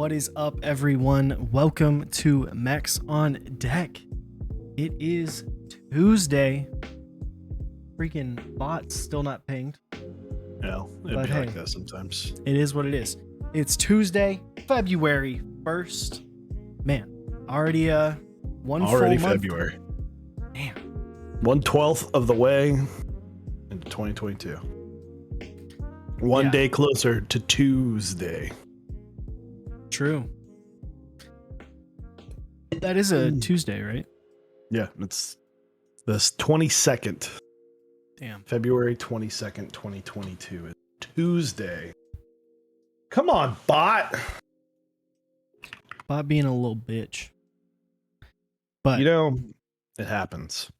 What is up, everyone? Welcome to Mechs on Deck. It is Tuesday. Freaking bot's still not pinged. No, it'd be like that sometimes. It is what it is. It's Tuesday, February 1st. Man, already one full month. February. Damn. 1/12 of the way into 2022. One day closer to Tuesday. True. That is a Tuesday, right? Yeah, it's this 22nd. Damn. February 22nd, 2022. It's Tuesday. Come on, bot. Bot being a little bitch. But you know, it happens.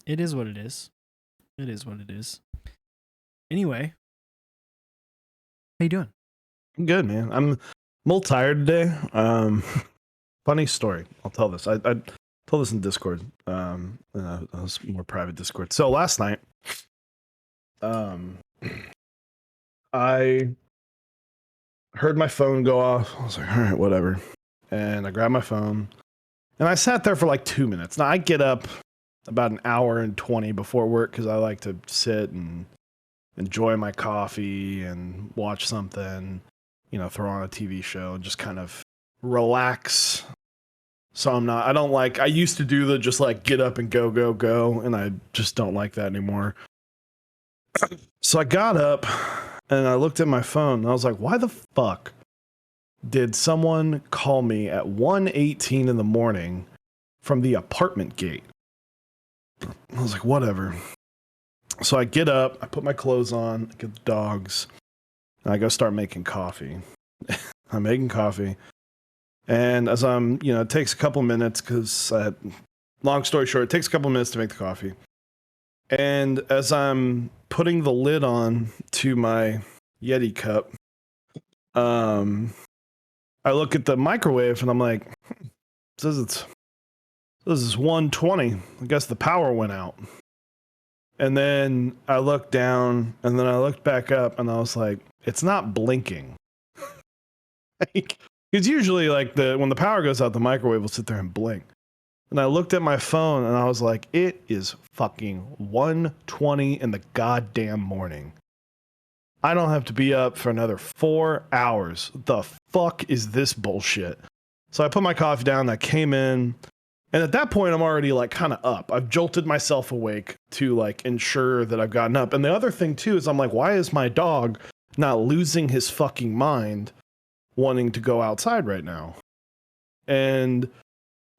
It is what it is. It is what it is. Anyway, how you doing? I'm good, man. I'm a little tired today. Funny story. I'll tell this. I told this in Discord. It was more private Discord. So last night, I heard my phone go off. I was like, all right, whatever. And I grabbed my phone and I sat there for like 2 minutes. Now I get up about an hour and 20 before work because I like to sit and enjoy my coffee and watch something, throw on a TV show and just kind of relax. So I used to do the just like get up and go, and I just don't like that anymore. So I got up and I looked at my phone and I was like, why the fuck did someone call me at 1:18 in the morning from the apartment gate? I was like, whatever. So I get up, I put my clothes on, I get the dogs, and I go start making coffee. I'm making coffee. And as it takes a couple minutes long story short, it takes a couple minutes to make the coffee. And as I'm putting the lid on to my Yeti cup, I look at the microwave and I'm like, it says this is 1:20. I guess the power went out. And then I looked down and then I looked back up and I was like, it's not blinking. Because usually when the power goes out, the microwave will sit there and blink. And I looked at my phone and I was like, it is fucking 1:20 in the goddamn morning. I don't have to be up for another 4 hours. The fuck is this bullshit? So I put my coffee down, I came in, and at that point I'm already kind of up. I've jolted myself awake to ensure that I've gotten up. And the other thing too is I'm like, why is my dog not losing his fucking mind wanting to go outside right now? And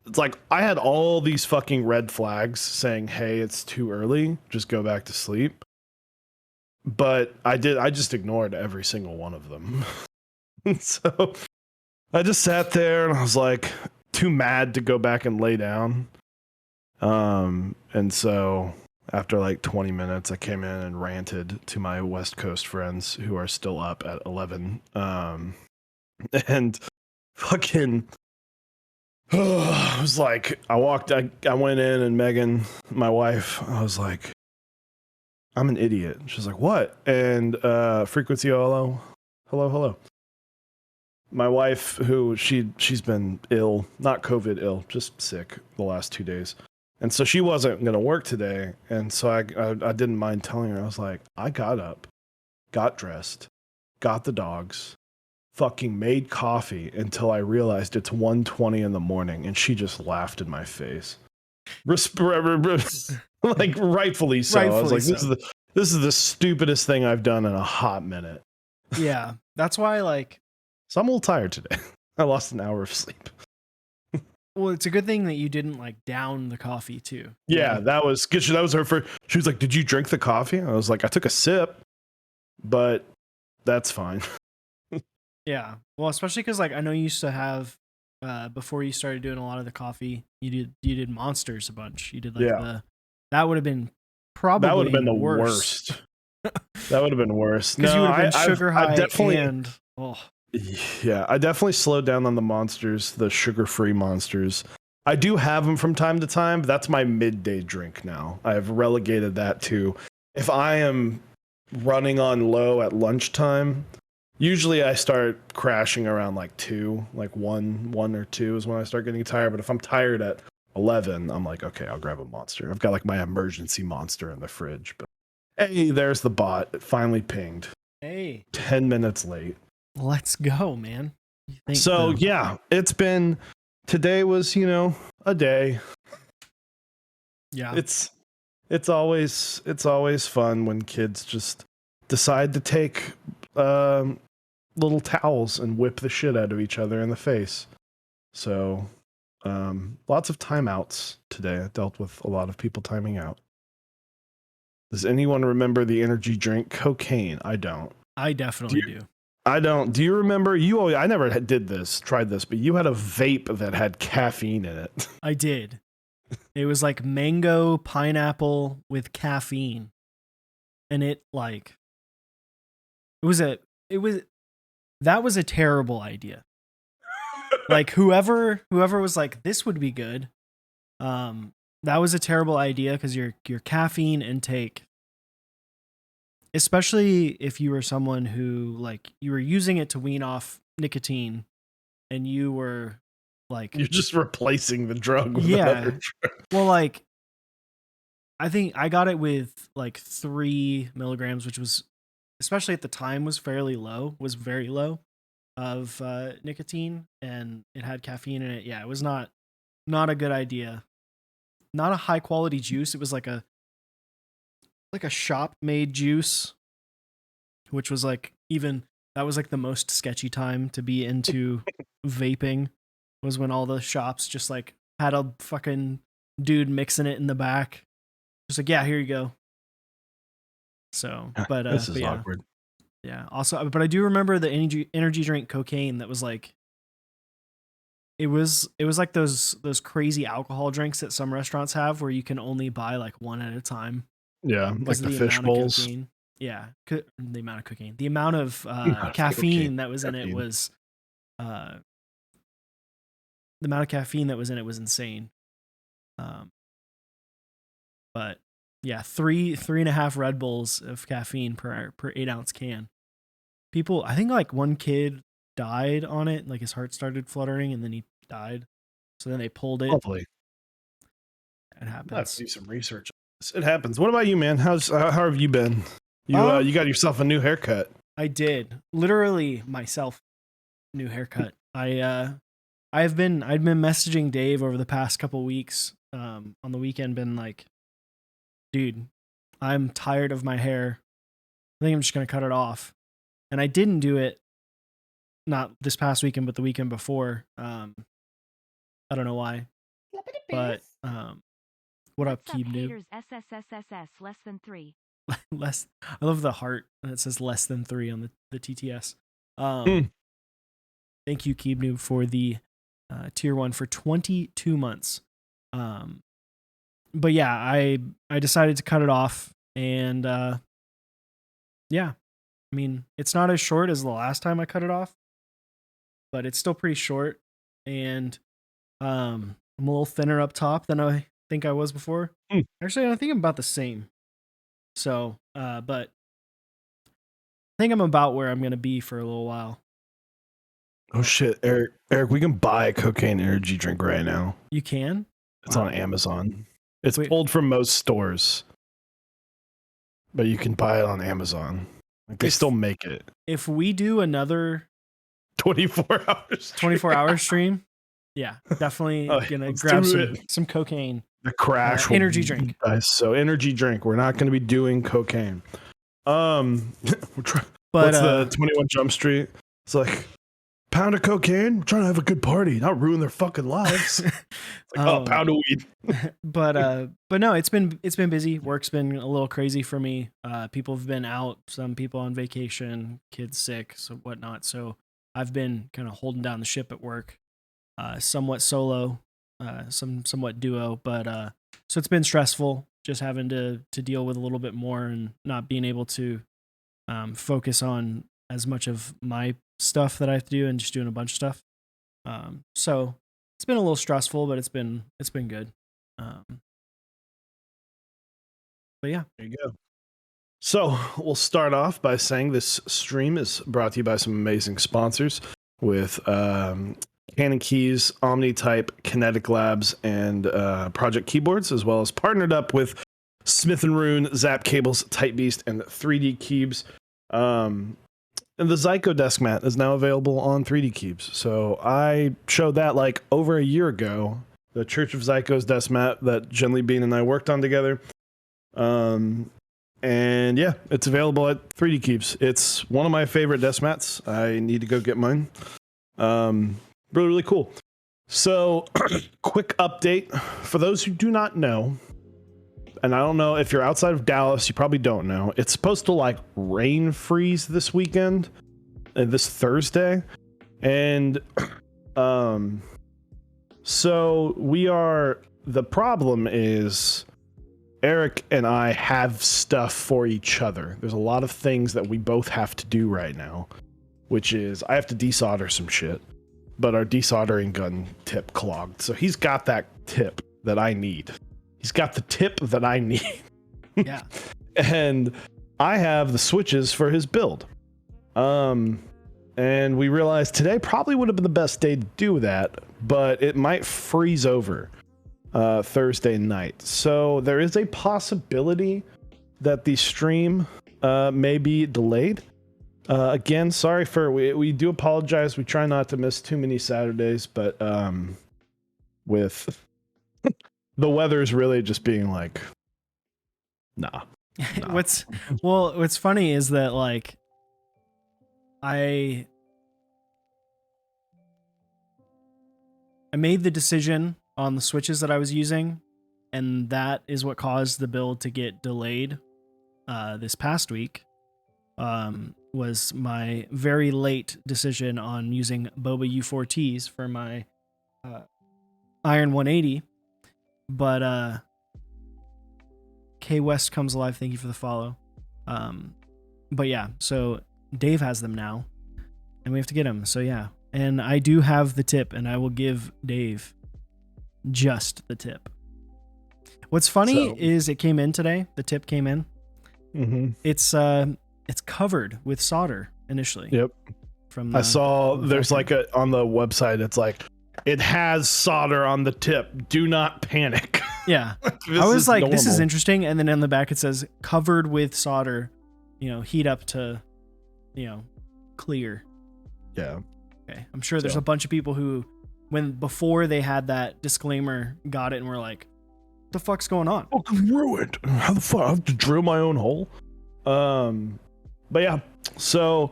it's like I had all these fucking red flags saying, hey, it's too early, just go back to sleep. But I just ignored every single one of them. So I just sat there and I was like too mad to go back and lay down. And so after 20 minutes, I came in and ranted to my West Coast friends who are still up at 11. And fucking I was like, I went in and Megan, my wife, I was like, I'm an idiot. She's like, what? And frequency, hello. My wife, who she's been ill, not COVID ill, just sick the last 2 days. And so she wasn't going to work today. And so I didn't mind telling her. I was like, I got up, got dressed, got the dogs, fucking made coffee until I realized it's 1:20 in the morning, and she just laughed in my face. Rightfully so. Rightfully I was like, this is the stupidest thing I've done in a hot minute. Yeah, that's why So I'm a little tired today. I lost an hour of sleep. Well, it's a good thing that you didn't down the coffee too. Yeah, that was good. That was her first. She was like, did you drink the coffee? I was like, I took a sip, but that's fine. Yeah. Well, especially because I know you used to have before you started doing a lot of the coffee, you did Monsters a bunch. You did that would have been probably that would have been the worst. That would have been worse. Because you would have been sugar high I've definitely, and yeah, I definitely slowed down on the Monsters, the sugar-free Monsters. I do have them from time to time, but that's my midday drink now. I've relegated that to if I am running on low at lunchtime, Usually I start crashing around like 2, like 1 or 2 is when I start getting tired. But if I'm tired at 11, I'm like, okay, I'll grab a monster. I've got like my emergency monster in the fridge. But hey, there's the bot. It finally pinged. Hey, 10 minutes late. let's go, man. So yeah, today was, a day. Yeah. It's always fun when kids just decide to take little towels and whip the shit out of each other in the face. So lots of timeouts today. I dealt with a lot of people timing out. Does anyone remember the energy drink cocaine? I don't. I definitely do. I don't. Do you remember? I never tried this, but you had a vape that had caffeine in it. I did. It was like mango pineapple with caffeine. And that was a terrible idea. Like whoever was like, this would be good. That was a terrible idea because your caffeine intake, especially if you were someone who like you were using it to wean off nicotine and you were like, you're just replacing the drug with another drug. Well, like I think I got it with like 3 milligrams, which was, especially at the time, was very low of nicotine, and it had caffeine in it. Yeah, it was not a good idea. Not a high quality juice. It was like a shop made juice, which was like that was like the most sketchy time to be into vaping, was when all the shops just like had a fucking dude mixing it in the back. Just like, yeah, here you go. So, but this is but yeah. awkward. Yeah. Also, but I do remember the energy drink cocaine that was like, it was like those crazy alcohol drinks that some restaurants have where you can only buy like one at a time. Yeah, like the fish bowls. Yeah, the amount of cocaine, the amount of caffeine that was in it was, the amount of caffeine that was in it was insane. But yeah, 3.5 Red Bulls of caffeine per 8-ounce can. People, I think like one kid died on it, like his heart started fluttering and then he died. So then they pulled it. Lovely. It happens. I have to do some research on this. It happens. What about you, man? How have you been? You got yourself a new haircut. I did. Literally myself new haircut. I'd been messaging Dave over the past couple weeks, on the weekend, been like, dude, I'm tired of my hair. I think I'm just gonna cut it off. And I didn't do it, not this past weekend, but the weekend before. I don't know why. But what up, Keeb Noob? SSSSS less than 3. Less. I love the heart that says less than 3 on the TTS. Thank you, Keeb Noob, for the tier 1 for 22 months. But yeah, I decided to cut it off, and yeah, I mean, it's not as short as the last time I cut it off, but it's still pretty short, and I'm a little thinner up top than I think I was before. Actually, I think I'm about the same. So, but I think I'm about where I'm gonna be for a little while. Oh shit, Eric, we can buy a cocaine energy drink right now. You can? It's on Amazon. It's pulled from most stores, but you can buy it on Amazon. Like they still make it. If we do another 24 hour stream, yeah, definitly gonna grab some cocaine. The crash energy drink. So energy drink. We're not going to be doing cocaine. But what's the 21 Jump Street? It's like, pound of cocaine. We're trying to have a good party, not ruin their fucking lives. It's like, pound of weed. but no, it's been busy. Work's been a little crazy for me. People have been out. Some people on vacation, kids sick, so whatnot. So I've been kind of holding down the ship at work. Somewhat solo, somewhat duo, but so it's been stressful just having to deal with a little bit more and not being able to focus on as much of my stuff that I have to do and just doing a bunch of stuff. So it's been a little stressful, but it's been good. But yeah, there you go. So we'll start off by saying this stream is brought to you by some amazing sponsors with Canon Keys, OmniType, Kinetic Labs, and Project Keyboards, as well as partnered up with Smith & Rune, Zap Cables, Type Beast, and 3D Cubes. And the Zyko desk mat is now available on 3D Cubes. So I showed that like over a year ago, the Church of Zyko's desk mat that Genly Bean and I worked on together. And yeah, it's available at 3D Cubes. It's one of my favorite desk mats. I need to go get mine. Really, really cool. So quick update for those who do not know. And I don't know if you're outside of Dallas, you probably don't know. It's supposed to like rain freeze this weekend, this Thursday. And so the problem is Eric and I have stuff for each other. There's a lot of things that we both have to do right now, which is I have to desolder some shit, but our desoldering gun tip clogged. So he's got that tip that I need. He's got the tip that I need. Yeah. And I have the switches for his build. And we realized today probably would have been the best day to do that, but it might freeze over Thursday night. So there is a possibility that the stream may be delayed. Again, sorry we do apologize. We try not to miss too many Saturdays, but with the weather's really just being like, nah. What's funny is that like I made the decision on the switches that I was using, and that is what caused the build to get delayed this past week. Was my very late decision on using Boba U4Ts for my Iron 180. But K West comes alive. Thank you for the follow. But yeah, so Dave has them now, and we have to get them. So yeah, and I do have the tip, and I will give Dave just the tip. What's funny is it came in today. The tip came in. Mm-hmm. It's covered with solder initially. Yep. I saw there's like on the website. It's like, it has solder on the tip. Do not panic. Yeah. I was like, normal. This is interesting. And then on the back, it says covered with solder, heat up to, clear. Yeah. Okay. I'm sure there's a bunch of people who, before they had that disclaimer, got it and were like, what the fuck's going on? Fucking ruined. How the fuck? I have to drill my own hole. But yeah, so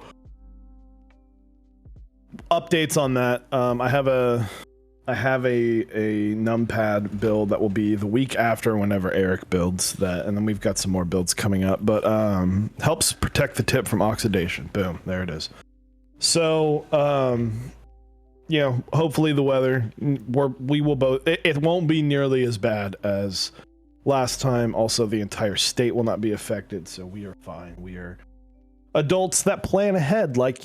updates on that. I have a numpad build that will be the week after whenever Eric builds that, and then we've got some more builds coming up. But helps protect the tip from oxidation. Boom, there it is. So hopefully the weather we will both. It won't be nearly as bad as last time. Also, the entire state will not be affected, so we are fine. We are adults that plan ahead, like,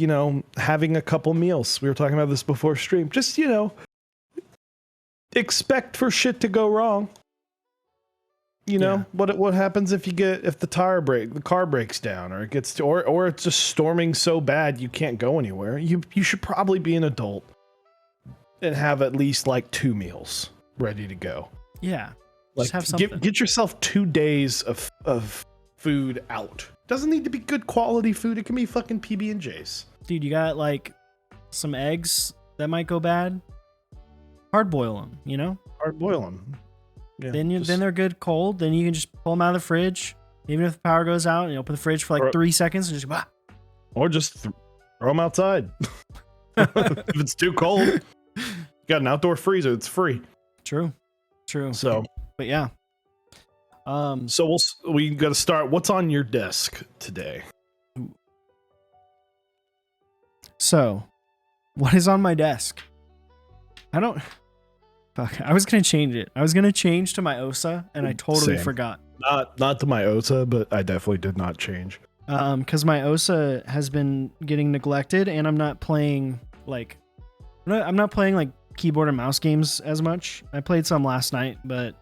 having a couple meals. We were talking about this before stream. Just, expect for shit to go wrong. What happens if the car breaks down, or it gets or it's just storming so bad you can't go anywhere. You should probably be an adult and have at least like 2 meals ready to go. Yeah. Like, have something. Get yourself 2 days of food out. Doesn't need to be good quality food. It can be fucking PB&Js. Dude, you got like some eggs that might go bad. Hard boil them, Hard boil them. Yeah, then they're good cold. Then you can just pull them out of the fridge. Even if the power goes out, open the fridge for like 3 seconds and just bah. Or just throw them outside. If it's too cold, you got an outdoor freezer. It's free. True. So, but yeah. So we got to start. What's on your desk today? So, what is on my desk? I was gonna change it. I was gonna change to my OSA, and I totally forgot. Not to my OSA, but I definitely did not change. Because my OSA has been getting neglected, and I'm not playing like keyboard and mouse games as much. I played some last night, but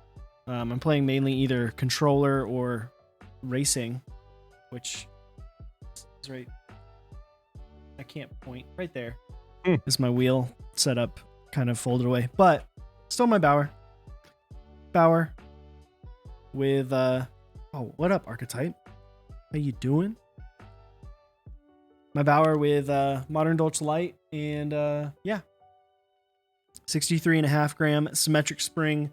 I'm playing mainly either controller or racing which is right. I can't point right there. Hmm. Is my wheel set up kind of folded away, but still my Bauer. Bauer with oh, what up, Archetype? How you doing? My Bauer with Modern Dolce Light and yeah, 63.5 gram symmetric spring.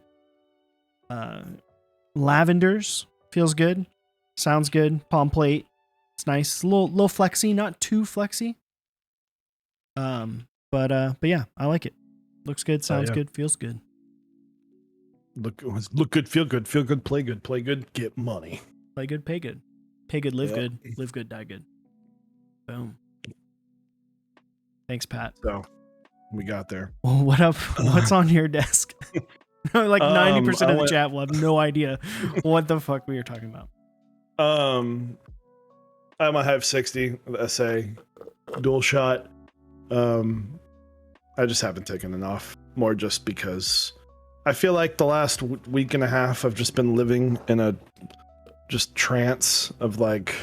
Lavenders feels good, sounds good. Palm plate, it's nice. A little flexy, not too flexy. But yeah, I like it. Looks good, sounds yeah. good, feels good. Look good, feel good, play good, get money. Play good, pay good. Pay good, live Yep. good. Live good, die good. Boom. Thanks, Pat. So we got there. What up? What's on your desk? Like 90% of the chat will have no idea what the fuck we were talking about. I'm a Hive 60 SA dual shot. I just haven't taken it off, more just because I feel like the last week and a half I've just been living in a just trance of like,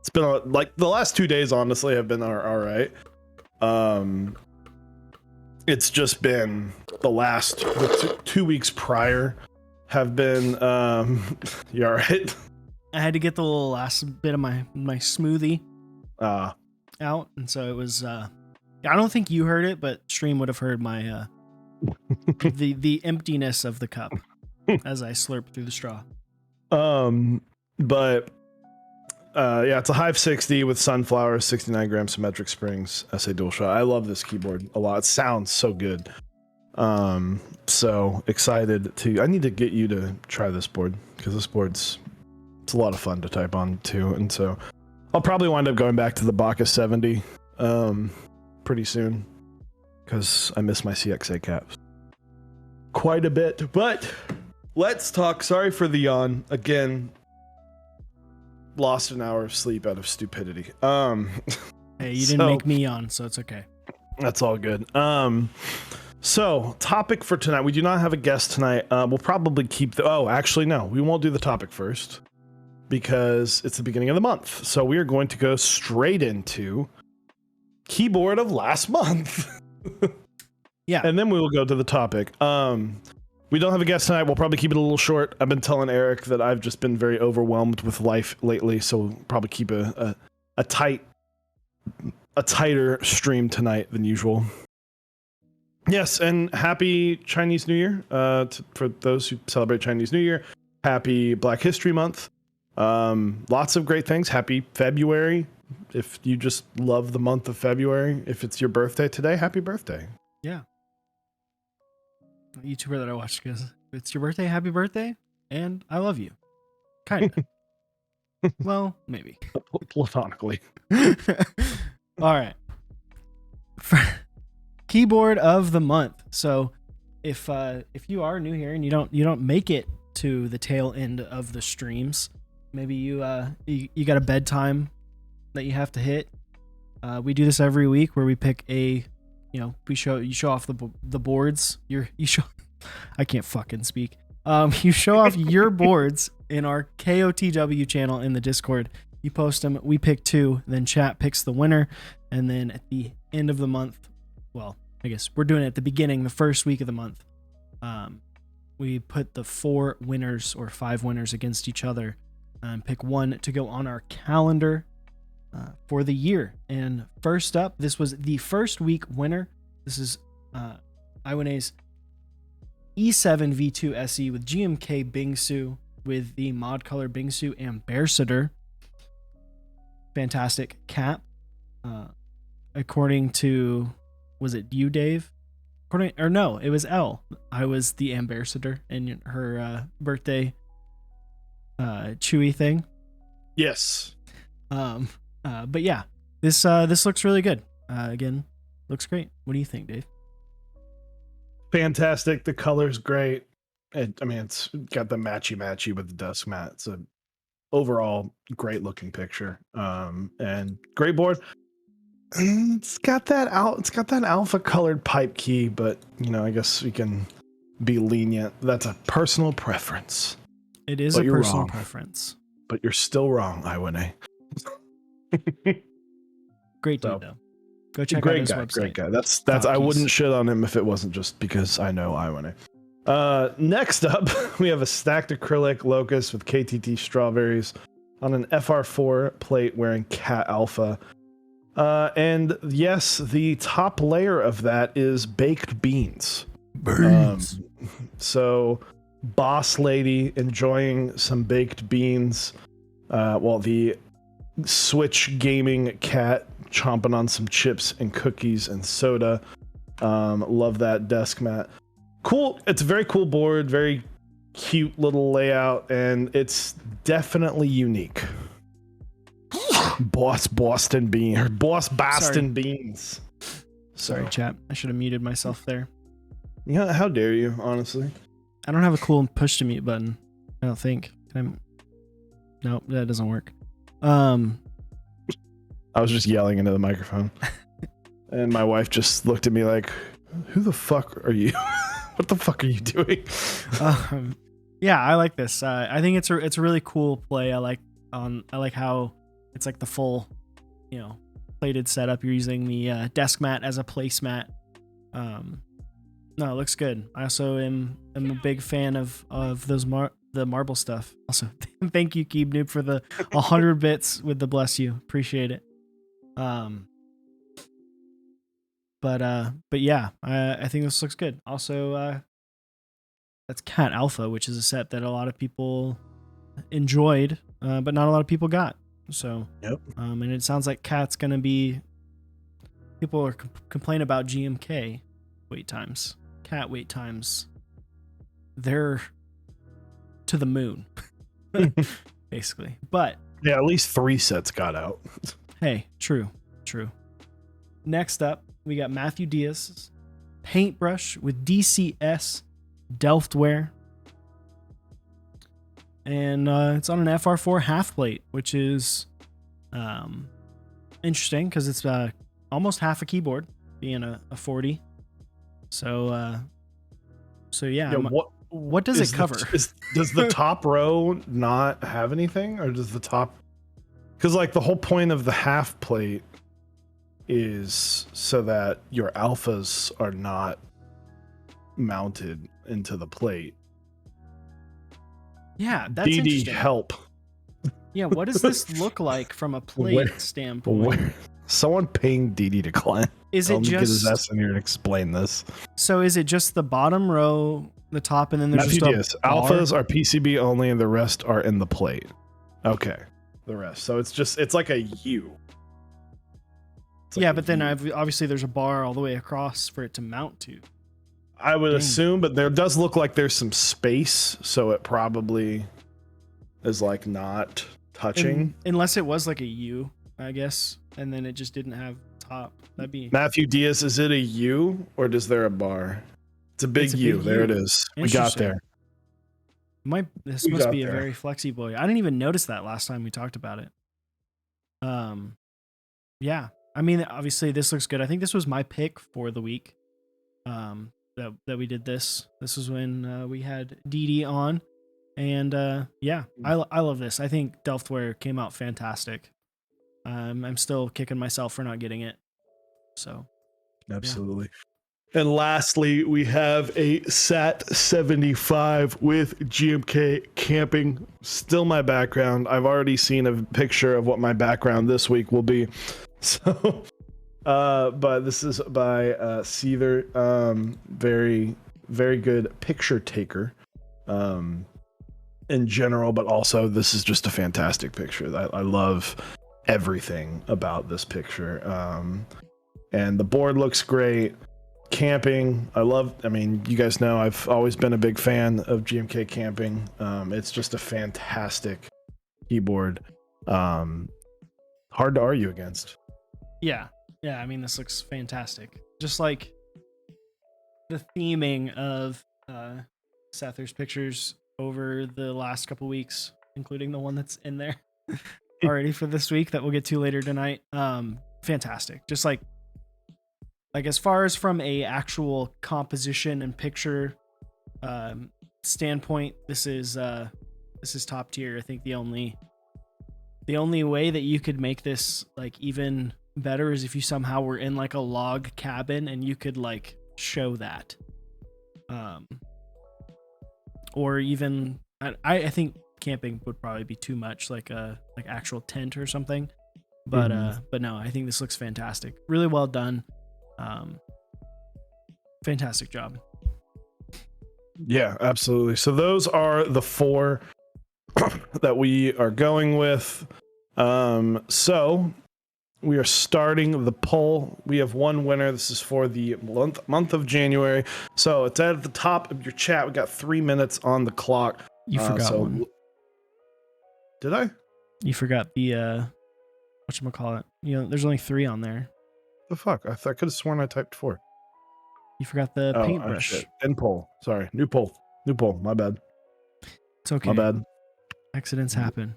it's been like the last 2 days honestly have been all right. It's just been the 2 weeks prior have been you all right? I had to get the little last bit of my smoothie Uh out, and so it was I don't think you heard it, but stream would have heard my the emptiness of the cup as I slurp through the straw. But yeah, it's a Hive 60 with sunflower, 69 gram symmetric springs, SA dual shot. I love this keyboard a lot. It sounds so good. So excited I need to get you to try this board, because this board's, it's a lot of fun to type on too. And so I'll probably wind up going back to the Bacchus 70 pretty soon, because I miss my CXA caps quite a bit. But let's talk. Sorry for the yawn again. Lost an hour of sleep out of stupidity. Hey, you didn't make me yawn, so it's okay. That's all good. So topic for tonight. We do not have a guest tonight. We'll probably keep actually no, we won't do the topic first, because it's the beginning of the month. So we are going to go straight into keyboard of last month. Yeah. And then we will go to the topic. We don't have a guest tonight. We'll probably keep it a little short. I've been telling Eric that I've just been very overwhelmed with life lately, so we'll probably keep a tighter stream tonight than usual. Yes, and happy Chinese New Year for those who celebrate Chinese New Year. Happy Black History Month. Lots of great things. Happy February. If you just love the month of February, if it's your birthday today, happy birthday. Yeah. YouTuber that I watched goes, "It's your birthday, happy birthday, and I love you." Kind of. Well, maybe. Platonically. All right. Keyboard of the month. So, if you are new here and you don't make it to the tail end of the streams, maybe you got a bedtime that you have to hit. We do this every week where we pick a, you show off the boards. I can't fucking speak. You show off your boards in our KOTW channel in the Discord. You post them. We pick two. Then chat picks the winner, and then at the end of the month, well, I guess we're doing it at the beginning, the first week of the month. We put the 4 winners or 5 winners against each other, and pick one to go on our calendar for the year. And first up, this was the first week winner. This is Iwane's E7 V2 SE with GMK Bingsu with the mod color Bingsu Ambassador. Fantastic cap. According to, was it you, Dave? No, it was Elle. I was the ambassador in her birthday Chewy thing. Yes. But yeah, this looks really good. Again, looks great. What do you think, Dave? Fantastic. The color's great. It's got the matchy with the dusk mat. It's a overall great looking picture. And great board. It's got that alpha colored pipe key, but I guess we can be lenient. That's a personal preference. It is a personal preference. But you're still wrong, Iwane. Great dude So, though. Go check out his website. Great guy. That's Top I keys. wouldn't shit on him if it wasn't just because I know I win it. Next up, we have a stacked acrylic locust with KTT strawberries on an FR4 plate wearing Cat Alpha. And yes, the top layer of that is baked beans. So, boss lady enjoying some baked beans. While the Switch gaming cat chomping on some chips and cookies and soda. Love that desk mat. Cool. It's a very cool board, very cute little layout, and it's definitely unique. Boston beans. Sorry, chat. I should have muted myself there. Yeah, how dare you, honestly. I don't have a cool push to mute button. I don't think. Nope, that doesn't work. I was just yelling into the microphone. And my wife just looked at me like, who the fuck are you? What the fuck are you doing? Yeah, I like this. I think it's a really cool play. I like how it's like the full, plated setup. You're using the desk mat as a placemat. No, it looks good. I also am a big fan of those the marble stuff. Also, thank you, Keeb Noob, for the 100 bits with the bless you. Appreciate it. But yeah, I think this looks good. Also, that's Cat Alpha, which is a set that a lot of people enjoyed, but not a lot of people got. So, yep. And it sounds like Cat's gonna be. People are complaining about GMK wait times, Cat wait times. They're to the moon, basically. But yeah, at least 3 sets got out. Hey, true. Next up, we got Matthew Diaz's paintbrush with DCS Delftware. And it's on an FR4 half plate, which is interesting because it's almost half a keyboard, being a 40. So yeah. What does it cover? Does the top row not have anything, or does the top? Because like the whole point of the half plate is so that your alphas are not mounted into the plate. Yeah, that's DD interesting. help. Yeah, what does this look like from a plate standpoint? Someone paying DD to climb. Is it just get his ass in here and explain this? So is it just the bottom row, the top, and then there's just a bar? Alphas are PCB only, and the rest are in the plate. Okay, the rest. So it's like a U. Yeah, but then obviously there's a bar all the way across for it to mount to. I would assume, but there does look like there's some space, so it probably is like not touching. Unless it was like a U, I guess, and then it just didn't have top. That'd be Matthew Diaz. Is it a U or is there a bar? It's a big U. There it is. We got there. This must be a very flexy boy. I didn't even notice that last time we talked about it. Yeah. I mean, obviously this looks good. I think this was my pick for the week. That we did this. This was when we had DD on, and yeah, I love this. I think Delftware came out fantastic. I'm still kicking myself for not getting it. So, absolutely. Yeah. And lastly, we have a SAT 75 with GMK camping. Still my background. I've already seen a picture of what my background this week will be. So. But this is by Seether. Very, very good picture taker in general, but also this is just a fantastic picture. I love everything about this picture. And the board looks great. Camping, I mean, you guys know I've always been a big fan of GMK camping. It's just a fantastic keyboard. Hard to argue against. Yeah. Yeah, I mean, this looks fantastic. Just like the theming of Sether's pictures over the last couple weeks, including the one that's in there already for this week that we'll get to later tonight. Fantastic. Just like as far as from a actual composition and picture standpoint, this is top tier. I think the only The only way that you could make this like even better is if you somehow were in like a log cabin and you could like show that. Or even I think camping would probably be too much, like a actual tent or something. But but no, I think this looks fantastic. Really well done. Fantastic job. Yeah, absolutely. So those are the 4 that we are going with. So we are starting the poll. We have one winner. This is for the month of January. So it's at the top of your chat. We got 3 minutes on the clock. You forgot one. Did I? You forgot the whatchamacallit. You know, there's only 3 on there. The fuck? I could have sworn I typed 4. You forgot the paintbrush. Shit. End poll. Sorry. New poll. My bad. It's okay. My bad. Accidents happen.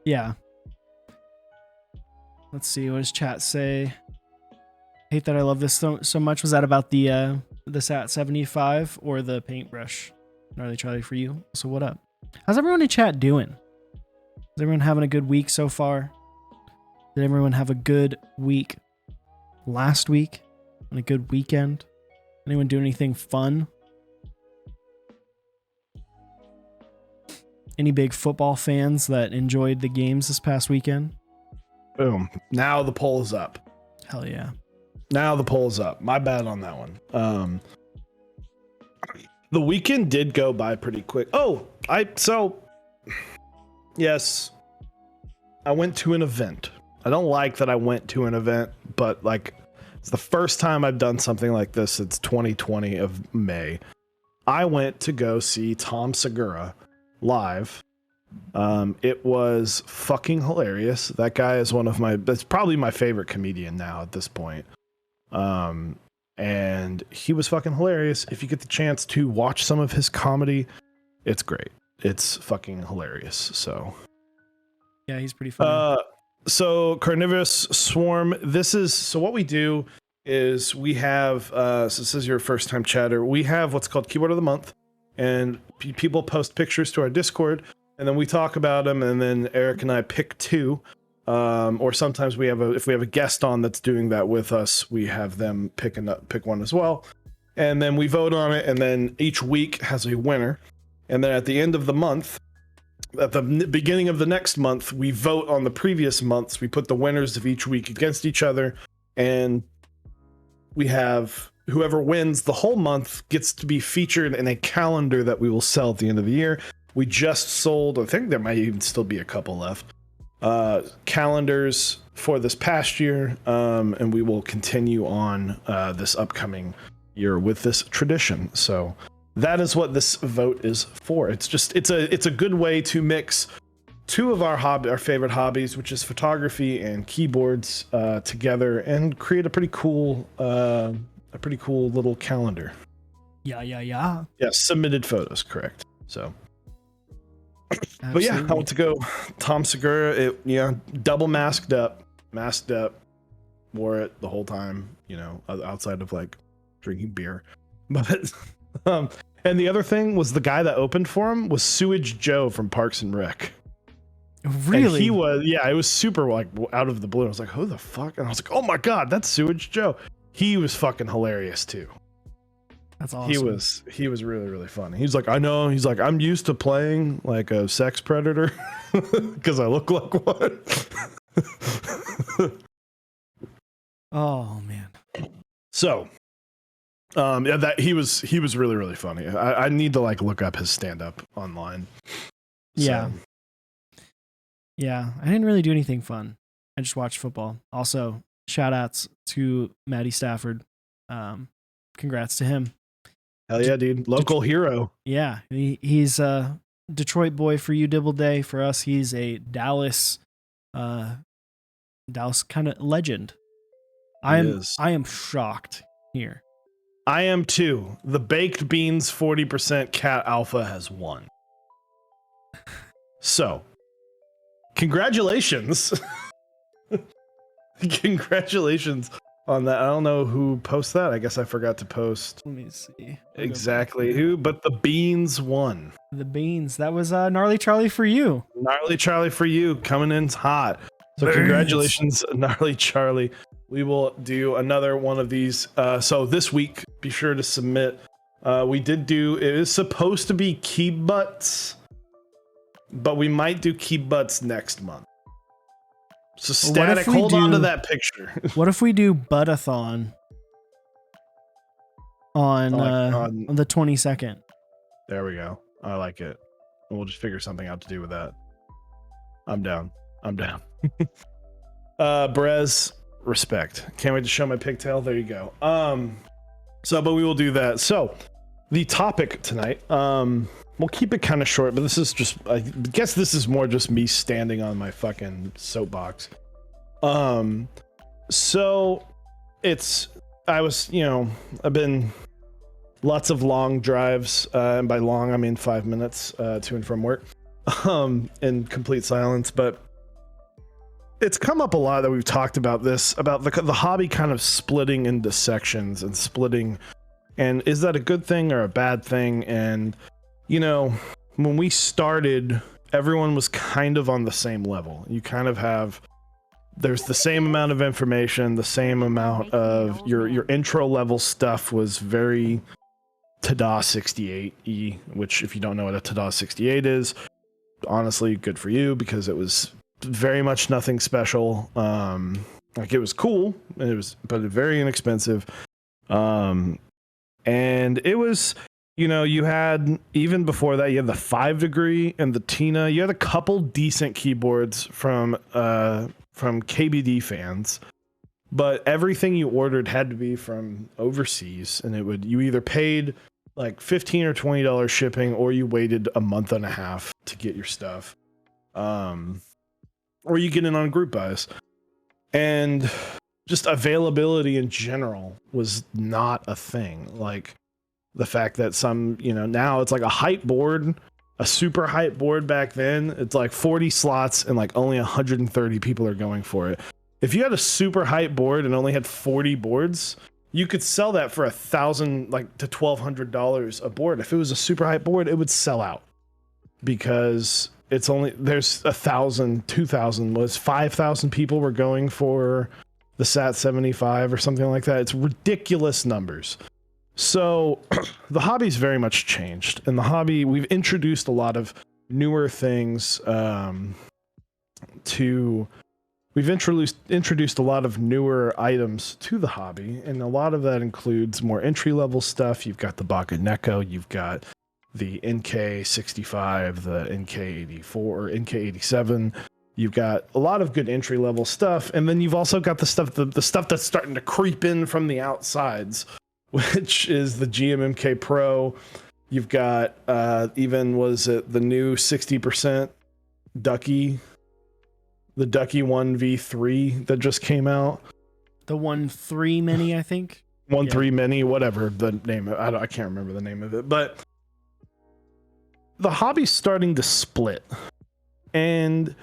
Yeah. Let's see. What does chat say? Hate that I love this so much. Was that about the SAT 75 or the paintbrush? Gnarly Charlie for you. So what up? How's everyone in chat doing? Is everyone having a good week so far? Did everyone have a good week last week? And a good weekend? Anyone do anything fun? Any big football fans that enjoyed the games this past weekend? Boom. Now the poll is up. Hell yeah. Now the poll is up. My bad on that one. The weekend did go by pretty quick. Yes, I went to an event. I don't like that I went to an event, but like it's the first time I've done something like this since 2020 of May. I went to go see Tom Segura live. It was fucking hilarious. That guy is that's probably my favorite comedian now at this point. And he was fucking hilarious. If you get the chance to watch some of his comedy, it's great. It's fucking hilarious. So yeah, he's pretty funny. So Carnivorous Swarm, so what we do is we have, so this is your first time chatter. We have what's called Keyword of the Month, and people post pictures to our Discord, and then we talk about them, and then Eric and I pick 2. Or sometimes if we have a guest on that's doing that with us, we have them pick one as well. And then we vote on it, and then each week has a winner. And then at the end of the month, at the beginning of the next month, we vote on the previous months. We put the winners of each week against each other, and we have whoever wins the whole month gets to be featured in a calendar that we will sell at the end of the year. We just sold, I think there might even still be a couple left, calendars for this past year, and we will continue on this upcoming year with this tradition. So that is what this vote is for. It's a good way to mix 2 of our favorite hobbies, which is photography and keyboards, together and create a pretty cool little calendar. Yeah. Submitted photos, correct. So Absolutely. but yeah, I went to go Tom Segura. Double masked up, wore it the whole time, outside of like drinking beer. But and the other thing was the guy that opened for him was Sewage Joe from Parks and Rec. Really? And it was super like out of the blue. I was like, who the fuck? And I was like, oh my god, that's Sewage Joe. He was fucking hilarious too. That's awesome. He was really, really funny. He's like, I know. He's like, I'm used to playing like a sex predator because I look like one. Oh man. So, that he was really, really funny. I need to like look up his stand up online. Yeah. Yeah. I didn't really do anything fun. I just watched football. Also, shout outs to Matty Stafford. Congrats to him. Hell yeah, dude. Local hero. Yeah. He's a Detroit boy for you, Dibble Day. For us, he's a Dallas kind of legend. I am shocked here. I am too. The baked beans 40% cat alpha has won. So, congratulations. Congratulations on that. I don't know who posted that. I guess I forgot to post. Let me see. Exactly who, but the beans won. The beans. That was gnarly Charlie for you. Gnarly Charlie for you, coming in hot. So Beans. congratulations, Gnarly Charlie. We will do another one of these. So this week, be sure to submit. We did do, it is supposed to be key butts, but we might do key butts next month. So Static, hold on to that picture. What if we do buttathon on the 22nd? There we go. I like it. And we'll just figure something out to do with that. I'm down. Brez, respect. Can't wait to show my pigtail. There you go. But we will do that. So the topic tonight, we'll keep it kind of short, but this is just, I guess this is more just me standing on my fucking soapbox. So I've been lots of long drives, and by long I mean 5 minutes to and from work, in complete silence. But it's come up a lot that we've talked about this, about the hobby kind of splitting into sections and splitting, and is that a good thing or a bad thing? And when we started, everyone was kind of on the same level. You kind of have, there's the same amount of information, the same amount of your intro level stuff was very TDA 68E, which if you don't know what a TDA 68 is, honestly, good for you, because it was very much nothing special. Like, it was cool, but very inexpensive. And it was, you had, even before that, you had the 5 Degree and the Tina. You had a couple decent keyboards from KBD fans, but everything you ordered had to be from overseas, and you either paid like $15 or $20 shipping, or you waited a month and a half to get your stuff, or you get in on group buys. And just availability in general was not a thing. Like, the fact that some, now it's like a hype board, a super hype board. Back then, it's like 40 slots and like only 130 people are going for it. If you had a super hype board and only had 40 boards, you could sell that for $1,000 to $1,200 a board. If it was a super hype board, it would sell out, because there's 1,000, 2,000, 5,000 people were going for the SAT 75 or something like that. It's ridiculous numbers. So the hobby's very much changed, and the hobby, we've introduced a lot of newer things. We've introduced a lot of newer items to the hobby, and a lot of that includes more entry level stuff. You've got the Baka Neko, you've got the NK65, the NK84 or NK87. You've got a lot of good entry level stuff, and then you've also got the stuff that's starting to creep in from the outsides, which is the GMMK Pro. You've got was it the new 60% Ducky, the Ducky 1v3 that just came out, the 1.3 mini, I think. 1.3 mini, whatever the name of, I can't remember the name of it. But the hobby's starting to split, and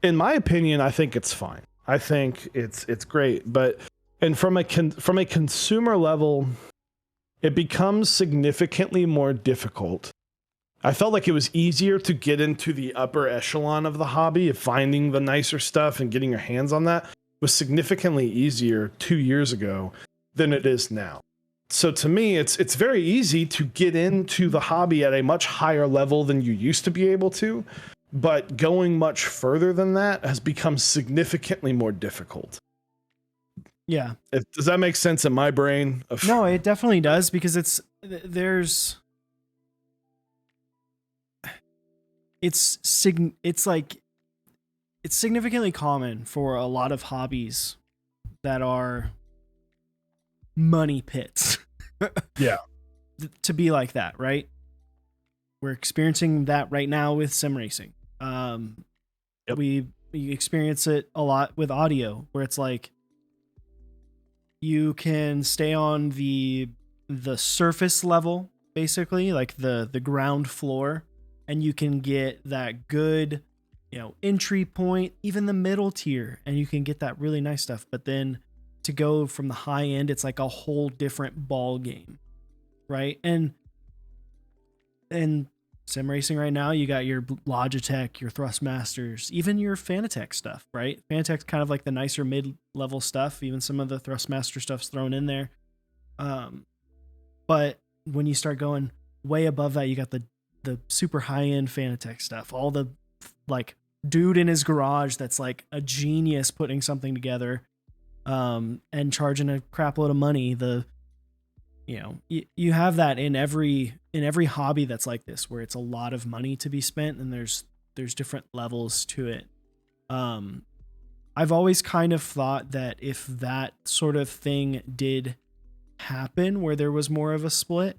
in my opinion, I think it's fine. I think it's great, but from a consumer level, it becomes significantly more difficult. I felt like it was easier to get into the upper echelon of the hobby, of finding the nicer stuff and getting your hands on that was significantly easier 2 years ago than it is now. So to me, it's very easy to get into the hobby at a much higher level than you used to be able to, but going much further than that has become significantly more difficult. Yeah. Does that make sense in my brain? No, it definitely does, because it's significantly common for a lot of hobbies that are money pits. Yeah. To be like that, right? We're experiencing that right now with sim racing. Yep. We experience it a lot with audio, where it's like you can stay on the surface level, basically, like the ground floor, and you can get that good, entry point, even the middle tier, and you can get that really nice stuff. But then to go from the high end, it's like a whole different ball game, right? And sim racing right now, you got your Logitech, your Thrustmasters, even your Fanatec stuff, right? Fanatec's kind of like the nicer mid-level stuff. Even some of the Thrustmaster stuff's thrown in there. But when you start going way above that, you got the super high-end Fanatec stuff. All the like dude in his garage that's like a genius putting something together, and charging a crap load of money. You have that in every hobby that's like this, where it's a lot of money to be spent, and there's different levels to it. I've always kind of thought that if that sort of thing did happen, where there was more of a split,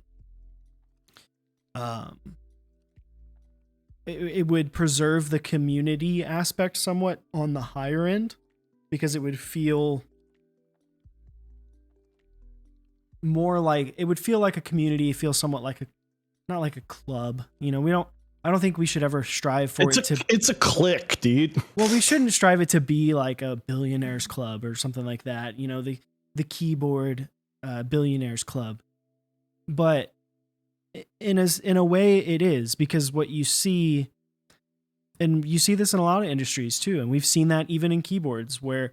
it would preserve the community aspect somewhat on the higher end, because it would feel more like, it would feel like a community, feel somewhat like not like a club. I don't think we should ever strive for it's a clique, dude. Well, we shouldn't strive it to be like a billionaires club or something like that. The keyboard billionaires club. But in a way it is, because what you see, and you see this in a lot of industries too, and we've seen that even in keyboards, where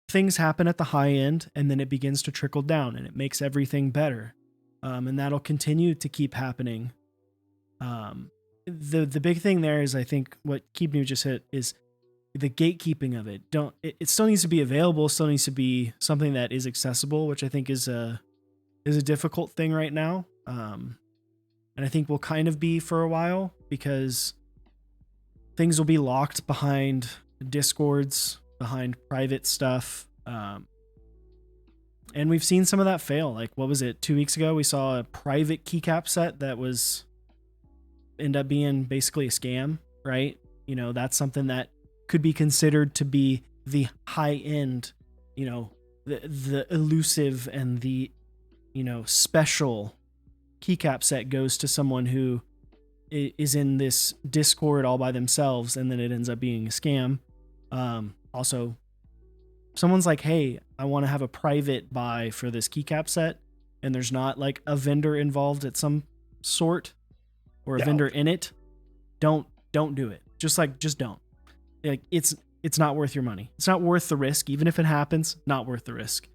things happen at the high end and then it begins to trickle down and it makes everything better. And that'll continue to keep happening. The big thing there is, I think what Keepnew just hit, is the gatekeeping of it. It still needs to be available, still needs to be something that is accessible, which I think is a difficult thing right now. And I think will kind of be for a while, because things will be locked behind Discords, behind private stuff. And we've seen some of that fail. Like, what was it? 2 weeks ago, we saw a private keycap set that end up being basically a scam, right? That's something that could be considered to be the high end, the elusive and the, special keycap set goes to someone who is in this Discord all by themselves, and then it ends up being a scam. Also, someone's like, hey, I want to have a private buy for this keycap set, and there's not like a vendor involved at some sort, or a vendor in it. Don't do it. Just don't. Like, it's not worth your money. It's not worth the risk. Even if it happens, not worth the risk.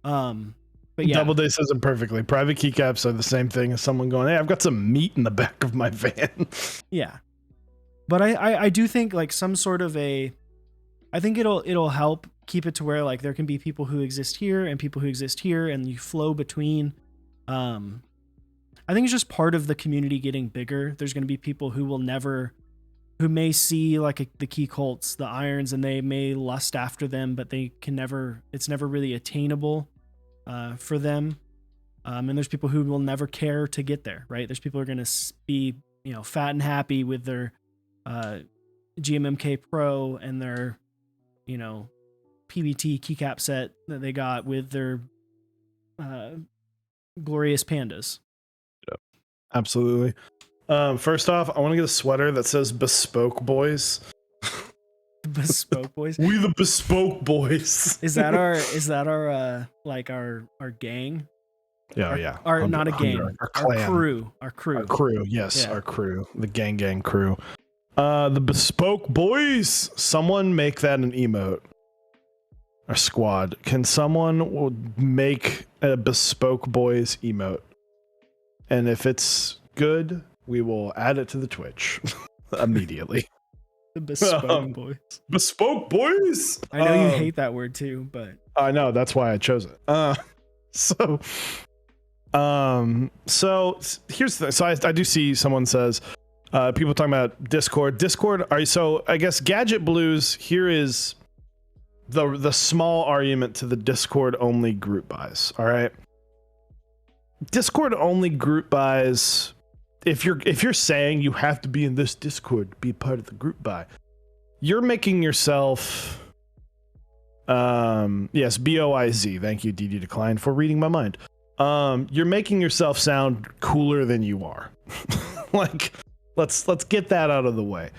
But yeah. Doubleday says it perfectly. Private keycaps are the same thing as someone going, hey, I've got some meat in the back of my van. Yeah. But I do think like some sort of I think it'll help keep it to where like there can be people who exist here and people who exist here, and you flow between. I think it's just part of the community getting bigger. There's going to be people who may see like the key cults, the irons, and they may lust after them, but it's never really attainable for them. And there's people who will never care to get there, right? There's people who are going to be, fat and happy with their GMMK Pro and their, PBT keycap set that they got with their glorious pandas. Yep. Absolutely. First off, I want to get a sweater that says Bespoke Boys. Bespoke Boys. We the Bespoke Boys. Is that our gang? Yeah, yeah. Our not a gang. Our clan. Our crew. Our crew. Yes, yeah. Our crew. The gang crew. The Bespoke Boys. Someone make that an emote. Our squad. Can someone make a Bespoke Boys emote? And if it's good, we will add it to the Twitch immediately. The Bespoke Boys. Bespoke Boys. I know you hate that word too, but I know, that's why I chose it. So here's the thing. So I do see someone says people talking about Discord. So I guess Gadget Blues here is the small argument to the Discord only group buys. All right. Discord only group buys, if you're saying you have to be in this Discord to be part of the group buy, you're making yourself yes, BOIZ, thank you DD Decline for reading my mind. You're making yourself sound cooler than you are. Like, let's get that out of the way.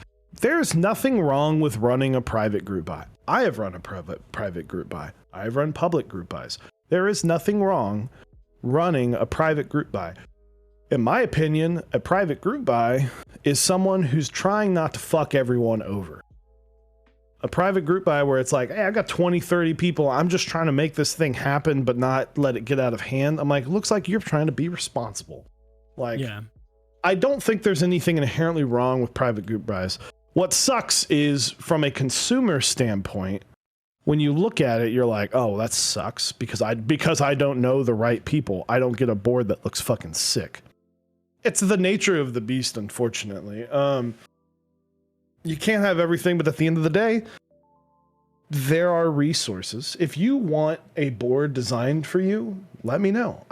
There's nothing wrong with running a private group buy. I have run a private group buy. I have run public group buys. There is nothing wrong running a private group buy. In my opinion, a private group buy is someone who's trying not to fuck everyone over. A private group buy where it's like, hey, I got 20, 30 people. I'm just trying to make this thing happen, but not let it get out of hand. I'm like, looks like you're trying to be responsible. Like, Yeah. I don't think there's anything inherently wrong with private group buys. What sucks is from a consumer standpoint, when you look at it, you're like, oh, that sucks because I don't know the right people. I don't get a board that looks fucking sick. It's the nature of the beast, unfortunately. You can't have everything, but at the end of the day, there are resources. If you want a board designed for you, let me know.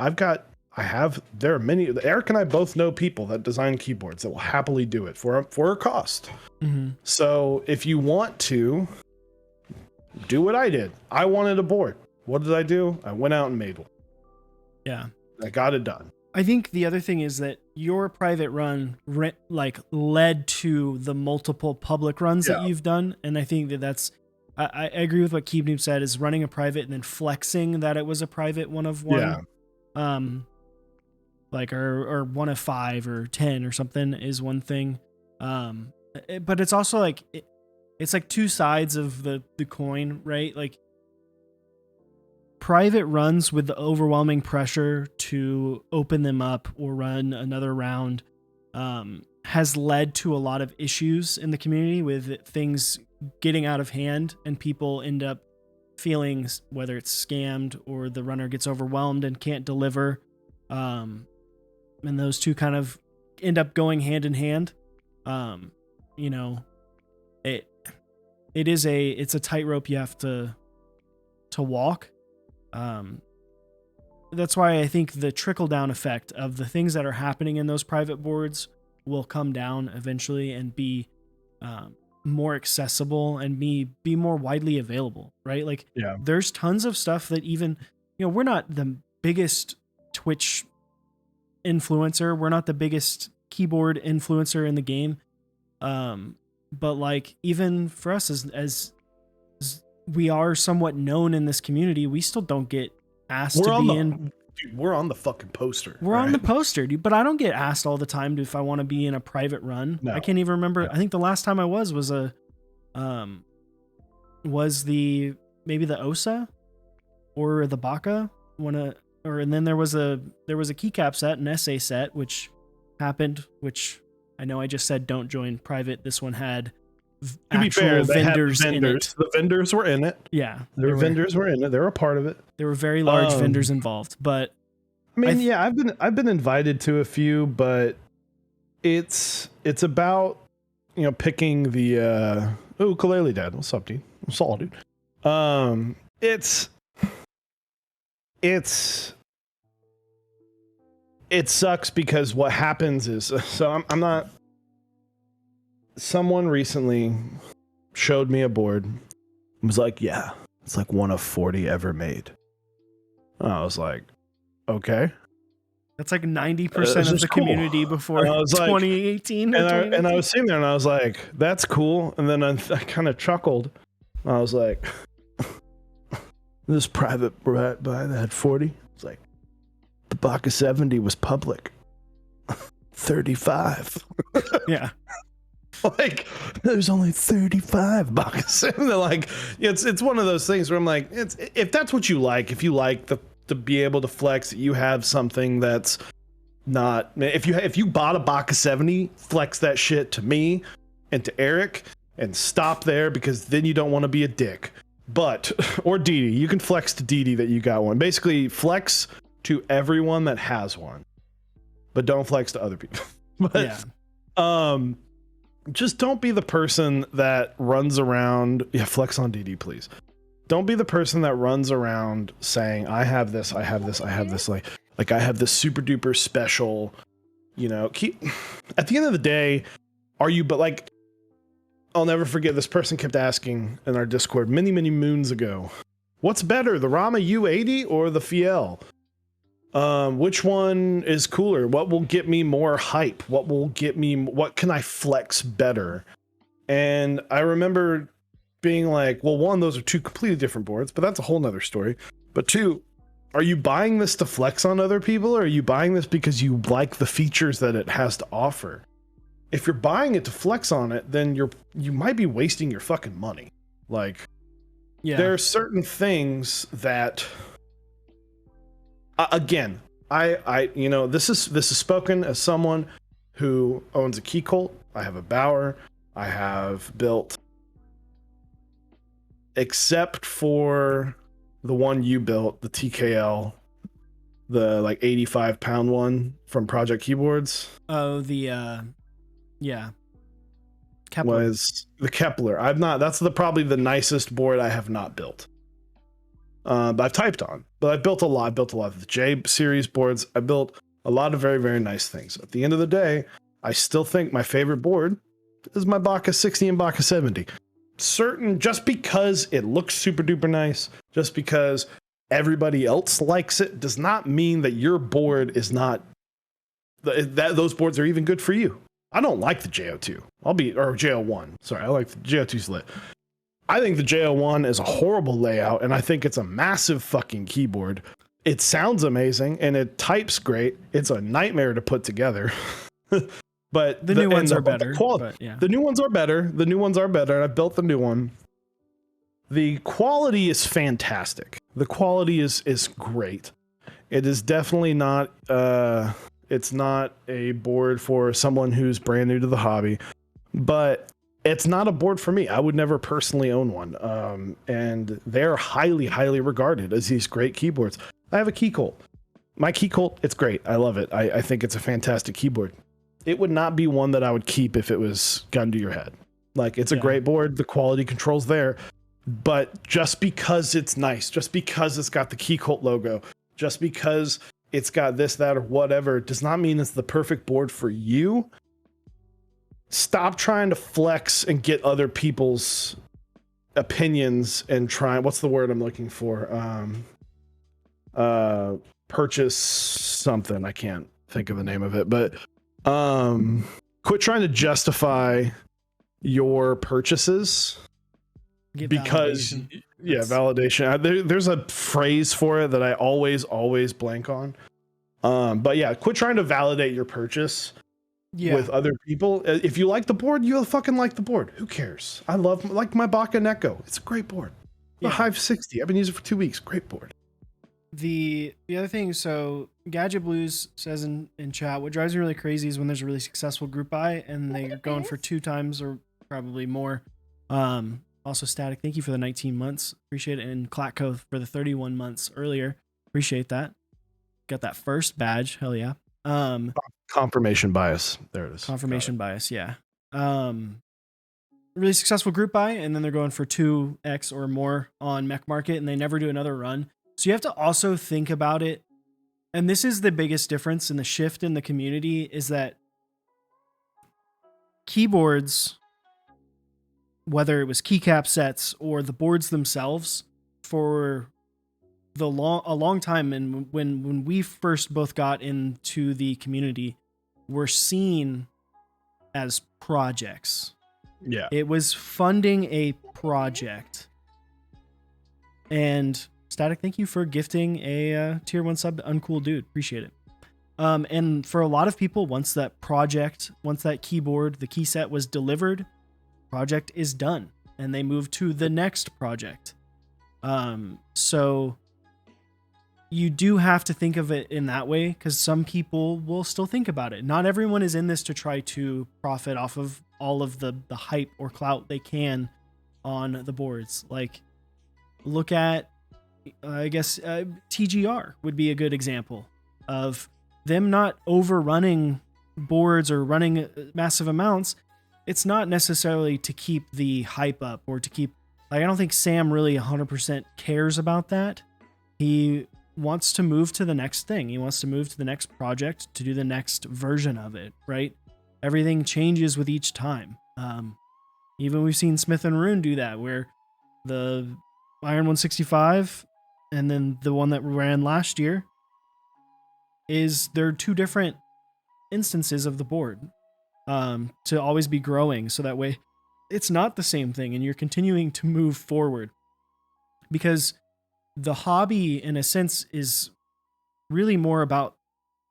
There are many. Eric and I both know people that design keyboards that will happily do it for a cost. Mm-hmm. So if you want to, do what I did. I wanted a board. What did I do? I went out and made one. Yeah. I got it done. I think the other thing is that your private run led to the multiple public runs that you've done. And I think that's, I agree with what Keeb Noob said, is running a private and then flexing that it was a private one of one. Yeah. Like, or 1 of 5 or 10 or something is one thing. But it's also like, it's like two sides of the coin, right? Like, private runs with the overwhelming pressure to open them up or run another round has led to a lot of issues in the community with things getting out of hand, and people end up feeling whether it's scammed or the runner gets overwhelmed and can't deliver. And those two kind of end up going hand in hand. You know, it's a tightrope you have to walk. That's why I think the trickle down effect of the things that are happening in those private boards will come down eventually and be more accessible and be more widely available, right? Like, there's tons of stuff that even, we're not the biggest Twitch influencer, we're not the biggest keyboard influencer in the game, but like, even for us as we are somewhat known in this community, we still don't get asked to be in. Dude, we're on the fucking poster. We're on the poster, dude. But I don't get asked all the time if I want to be in a private run. No. I can't even remember. Yeah. I think the last time I was maybe the OSA or the Baka and then there was a keycap set, an essay set, which happened. Which I know I just said don't join private. This one had. To be fair, vendors in it. The vendors were in it. Yeah. Vendors were in it. They were a part of it. There were very large vendors involved, but I mean, I've been invited to a few, but it's about, picking the ukulele dad. What's up, dude? What's all, dude? It sucks because what happens is, so I'm not. Someone recently showed me a board and was like, yeah, it's like 1 of 40 ever made. I was like, okay. That's like 90% of the community before 2018. And I was sitting there and I was like, that's cool. And then I kind of chuckled. I was like, this private buy that had 40. It's like, the Baka 70 was public. 35. Yeah. Like, there's only 35 bucks. And they're like, it's one of those things where I'm like, if that's what you like, if you like to be able to flex, you have something that's not. If you bought a Baka 70, flex that shit to me and to Eric, and stop there, because then you don't want to be a dick. But or Didi, you can flex to Didi that you got one. Basically, flex to everyone that has one, but don't flex to other people. But just don't be the person that runs around. Yeah, flex on DD, please. Don't be the person that runs around saying, I have this, I have this, I have this, like I have this super duper special, at the end of the day, but like, I'll never forget, this person kept asking in our Discord many, many moons ago, what's better, the Rama U80 or the Fiel? Which one is cooler? What will get me more hype? What can I flex better? And I remember being like, well, one, those are two completely different boards, but that's a whole nother story. But two, are you buying this to flex on other people, or are you buying this because you like the features that it has to offer? If you're buying it to flex on it, then you might be wasting your fucking money. Like, there are certain things that, again, I this is spoken as someone who owns a key cult. I have a Bauer. I have built, except for the one you built, the TKL, the like 85-pound one from Project Keyboards. Oh, Kepler. Was the Kepler. That's probably the nicest board I have not built. But I've typed on. But I built a lot. I built a lot of the J series boards. I built a lot of very, very nice things. At the end of the day, I still think my favorite board is my Baka 60 and Baka 70. Just because it looks super duper nice, just because everybody else likes it, does not mean that your board is not, that those boards are even good for you. I don't like the JO2. or JO1. Sorry, I like the JO2's lit. I think the JO1 is a horrible layout, and I think it's a massive fucking keyboard. It sounds amazing, and it types great. It's a nightmare to put together. But the new ones are better. The new ones are better. The new ones are better, and I built the new one. The quality is fantastic. The quality is great. It is definitely not... it's not a board for someone who's brand new to the hobby, but it's not a board for me. I would never personally own one. And they're highly, highly regarded as these great keyboards. I have a Key Colt. My Key Colt, it's great. I love it. I think it's a fantastic keyboard. It would not be one that I would keep if it was gun to your head. Like, it's a great board. The quality control's there. But just because it's nice, just because it's got the Key Colt logo, just because it's got this, that, or whatever, does not mean it's the perfect board for you. Stop trying to flex and get other people's opinions and try, what's the word I'm looking for? Purchase something. I can't think of the name of it, but quit trying to justify your purchases because validation. There's a phrase for it that I always blank on. But yeah, quit trying to validate your purchase with other people. If you like the board, you'll fucking like the board. Who cares? I love my Baka Neko. It's a great board. The Hive 60. I've been using it for 2 weeks. Great board. The other thing, so Gadget Blues says in chat, what drives me really crazy is when there's a really successful group buy and they're going for 2 times or probably more. Also Static, thank you for the 19 months. Appreciate it. And Clatco for the 31 months earlier. Appreciate that. Got that first badge. Hell yeah. Confirmation bias. There it is. Confirmation bias, yeah. Really successful group buy, and then they're going for 2x or more on Mech Market, and they never do another run. So you have to also think about it. And this is the biggest difference in the shift in the community, is that keyboards, whether it was keycap sets or the boards themselves, for a long time, and when we first both got into the community, were seen as projects. Yeah. It was funding a project. And Static, thank you for gifting a tier 1 sub to Uncool Dude. Appreciate it. And for a lot of people, once that keyboard, the key set was delivered, project is done, and they move to the next project. So you do have to think of it in that way, because some people will still think about it. Not everyone is in this to try to profit off of all of the hype or clout they can on the boards. Like, look at, I guess, TGR would be a good example of them not overrunning boards or running massive amounts. It's not necessarily to keep the hype up or to keep, like, I don't think Sam really 100% cares about that. He wants to move to the next thing. He wants to move to the next project to do the next version of it, right? Everything changes with each time. Even we've seen Smith and Rune do that, where the Iron 165 and then the one that ran last year they're 2 different instances of the board, to always be growing. So that way it's not the same thing and you're continuing to move forward, because the hobby in a sense is really more about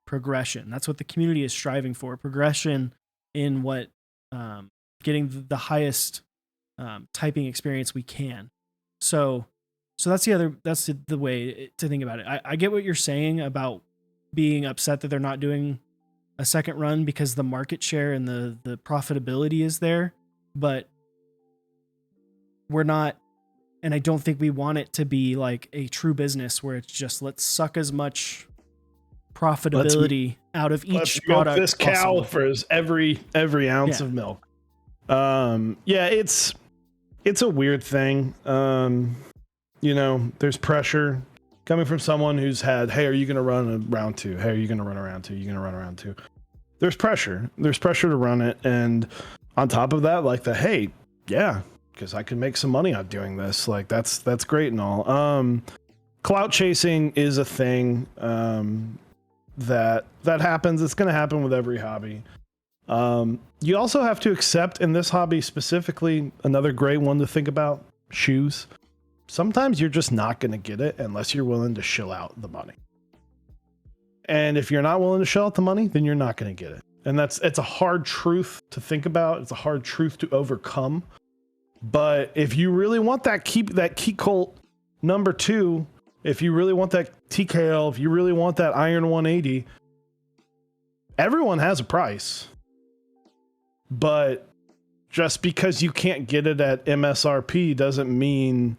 progression. That's what the community is striving for. Progression in what getting the highest typing experience we can. So that's the way to think about it. I get what you're saying about being upset that they're not doing a second run because the market share and the profitability is there, but we're not, and I don't think we want it to be like a true business where it's just let's suck as much profitability out of Let's each milk product this cow possible. for every ounce of milk. It's a weird thing. There's pressure coming from someone who's had, hey, are you going to run a round two? Hey, are you going to run a round two? Are you going to run a round two? There's pressure. There's pressure to run it. And on top of that, like hey, yeah, because I can make some money on doing this. Like that's great and all. Clout chasing is a thing that happens. It's going to happen with every hobby. You also have to accept in this hobby specifically, another great one to think about, shoes. Sometimes you're just not going to get it unless you're willing to shell out the money. And if you're not willing to shell out the money, then you're not going to get it. And it's a hard truth to think about. It's a hard truth to overcome. But if you really want that key colt number 2, if you really want that TKL, if you really want that Iron 180, everyone has a price. But just because you can't get it at MSRP doesn't mean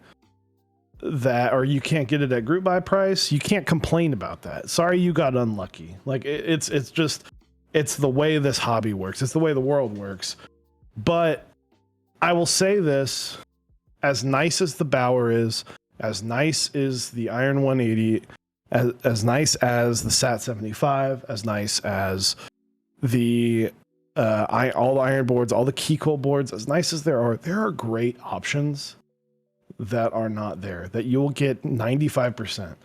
that, or you can't get it at group buy price, you can't complain about that. Sorry you got unlucky. Like it's the way this hobby works. It's the way the world works. But I will say this, as nice as the Bauer is, as nice as the Iron 180, as nice as the Sat 75, as nice as the all the iron boards, all the Keycolt boards, as nice as there are great options that are not there, that you'll get 95%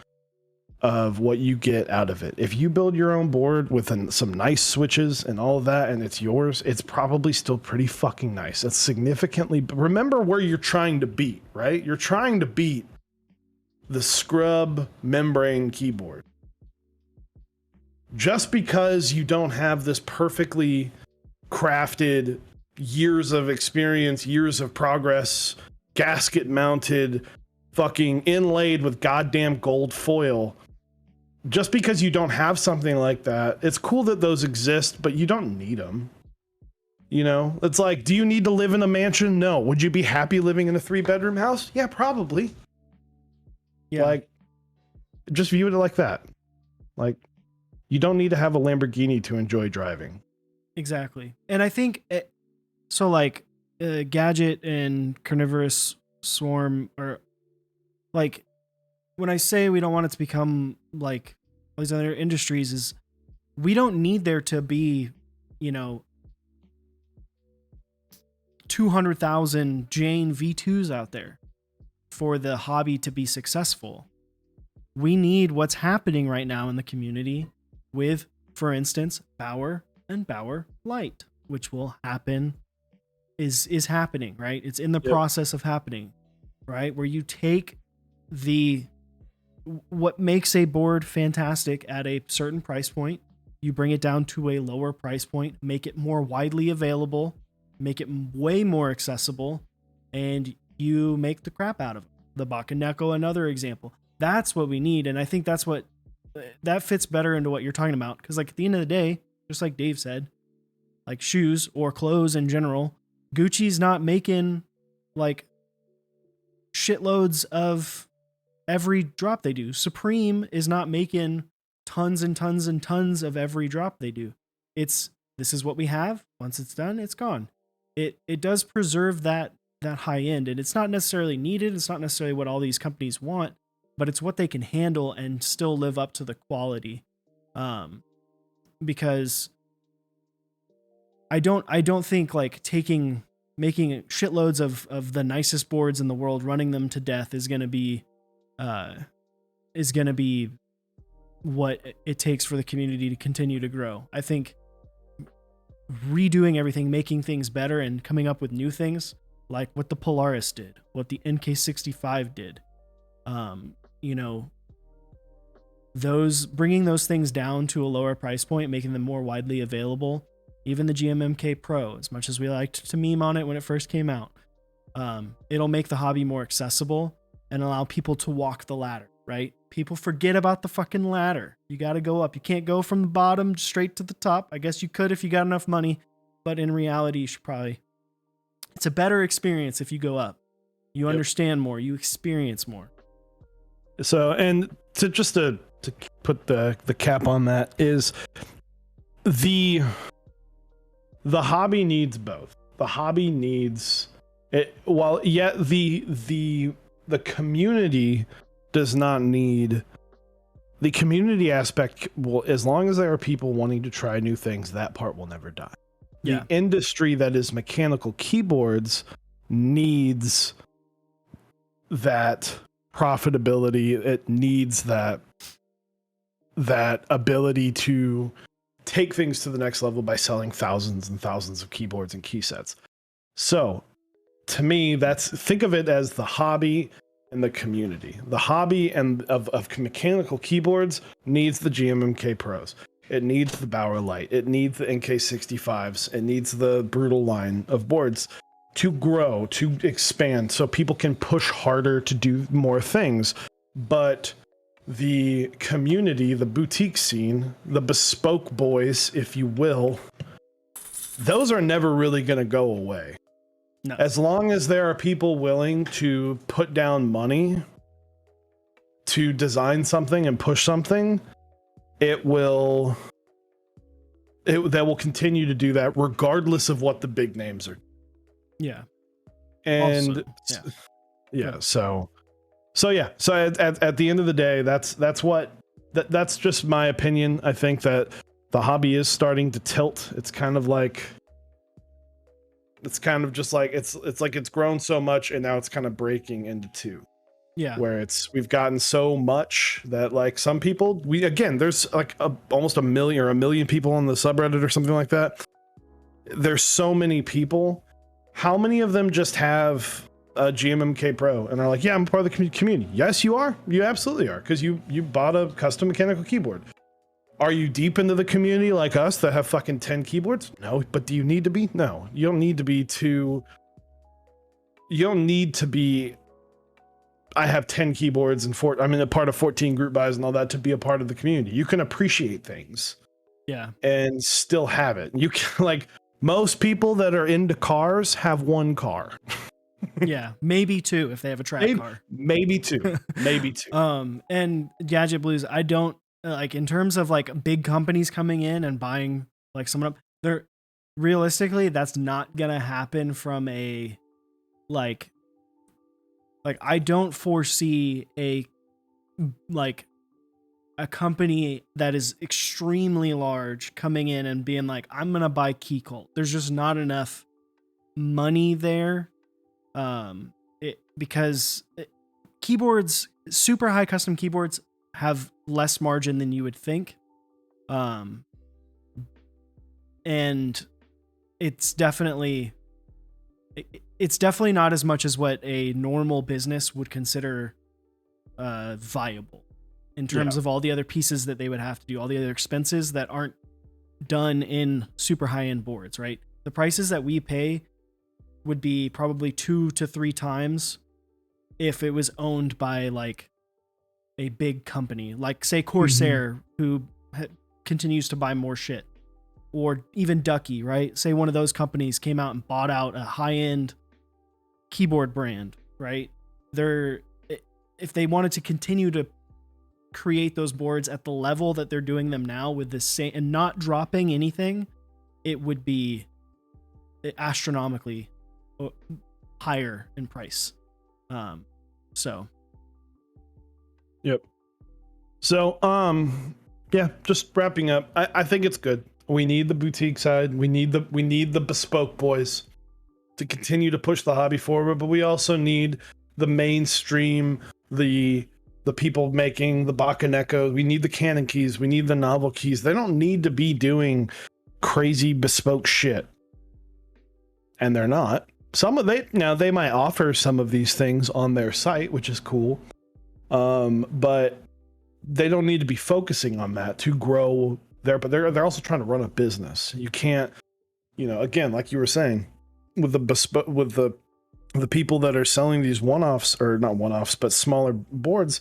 of what you get out of it. If you build your own board with some nice switches and all of that, and it's yours, it's probably still pretty fucking nice. It's significantly, remember where you're trying to beat, right? You're trying to beat the scrub membrane keyboard. Just because you don't have this perfectly crafted, years of experience, years of progress, gasket mounted, fucking inlaid with goddamn gold foil, just because you don't have something like that, it's cool that those exist, but you don't need them. It's like, do you need to live in a mansion? No. Would you be happy living in a 3-bedroom house? Yeah, probably. Yeah. Like, just view it like that. Like, you don't need to have a Lamborghini to enjoy driving. Exactly. And I think Gadget and Carnivorous Swarm are like, when I say we don't want it to become like all these other industries, is we don't need there to be, 200,000 Jane V2s out there for the hobby to be successful. We need what's happening right now in the community with, for instance, Bauer and Bauer Light, which will happen, is happening, right? It's in the process of happening, right? Where you take what makes a board fantastic at a certain price point, you bring it down to a lower price point, make it more widely available, make it way more accessible, and you make the crap out of it. The Bakaneko, another example. That's what we need, and I think that fits better into what you're talking about, because like at the end of the day, just like Dave said, like shoes or clothes in general, Gucci's not making like shitloads of every drop they do. Supreme is not making tons and tons and tons of every drop they do. This is what we have. Once it's done, it's gone. It does preserve that high end, and it's not necessarily needed. It's not necessarily what all these companies want, but it's what they can handle and still live up to the quality. Because I don't think like making shitloads of the nicest boards in the world, running them to death is going to be what it takes for the community to continue to grow. I think redoing everything, making things better, and coming up with new things like what the Polaris did, what the NK65 did, you know, those bringing those things down to a lower price point, making them more widely available. Even the GMMK Pro, as much as we liked to meme on it when it first came out, it'll make the hobby more accessible and allow people to walk the ladder, right? People forget about the fucking ladder. You got to go up. You can't go from the bottom straight to the top. I guess you could if you got enough money, but in reality, you should probably, it's a better experience if you go up. You understand more, you experience more. So, and to put the cap on that is the hobby needs both. The hobby needs it, while yet the community does not need the community aspect. Will, as long as there are people wanting to try new things, that part will never die. Yeah. The industry that is mechanical keyboards needs that profitability. It needs that ability to take things to the next level by selling thousands and thousands of keyboards and key sets. So to me, think of it as the hobby and the community. The hobby and of mechanical keyboards needs the GMMK Pros. It needs the Bauer Light. It needs the NK65s. It needs the Brutal line of boards to grow, to expand, so people can push harder to do more things. But the community, the boutique scene, the bespoke boys, if you will, those are never really going to go away. No. As long as there are people willing to put down money to design something and push something, that will continue to do that regardless of what the big names are. Yeah. And Also, yeah. So at the end of the day, that's just my opinion. I think that the hobby is starting to tilt. It's kind of just like it's grown so much and now it's kind of breaking into two. Yeah. Where we've gotten so much that like some people, there's like almost a million people on the subreddit or something like that. There's so many people. How many of them just have a GMMK Pro and are like, yeah, I'm part of the community? Yes, you are. You absolutely are, because you bought a custom mechanical keyboard. Are you deep into the community like us that have fucking 10 keyboards? No. But do you need to be? No. You don't need to be I have 10 keyboards and I'm in a part of 14 group buys and all that to be a part of the community. You can appreciate things. Yeah. And still have it. You can, like, most people that are into cars have one car. Yeah, maybe two if they have a track car. Maybe two. And Gadget Blues, I don't like, in terms of like big companies coming in and buying like someone up. They're realistically, that's not gonna happen from a like I don't foresee a company that is extremely large coming in and being like, I'm gonna buy Keycult. There's just not enough money there. Because keyboards, super high custom keyboards, have less margin than you would think. And it's definitely not as much as what a normal business would consider viable in terms of all the other pieces that they would have to do, all the other expenses that aren't done in super high-end boards, right? The prices that we pay would be probably 2 to 3 times if it was owned by like a big company, like say Corsair, who continues to buy more shit, or even Ducky, right? Say one of those companies came out and bought out a high-end keyboard brand, right? If they wanted to continue to create those boards at the level that they're doing them now with the same and not dropping anything, it would be astronomically higher in price. Just wrapping up, I think it's good. We need the boutique side. We need the bespoke boys to continue to push the hobby forward, but we also need the mainstream, the people making the Bakaneko. We need the Canon keys. We need the novel keys. They don't need to be doing crazy bespoke shit, and they're not. They might offer some of these things on their site, which is cool, But they don't need to be focusing on that to grow there. But they're also trying to run a business. You can't, again, like you were saying, with the people that are selling these one-offs, or not one-offs, but smaller boards,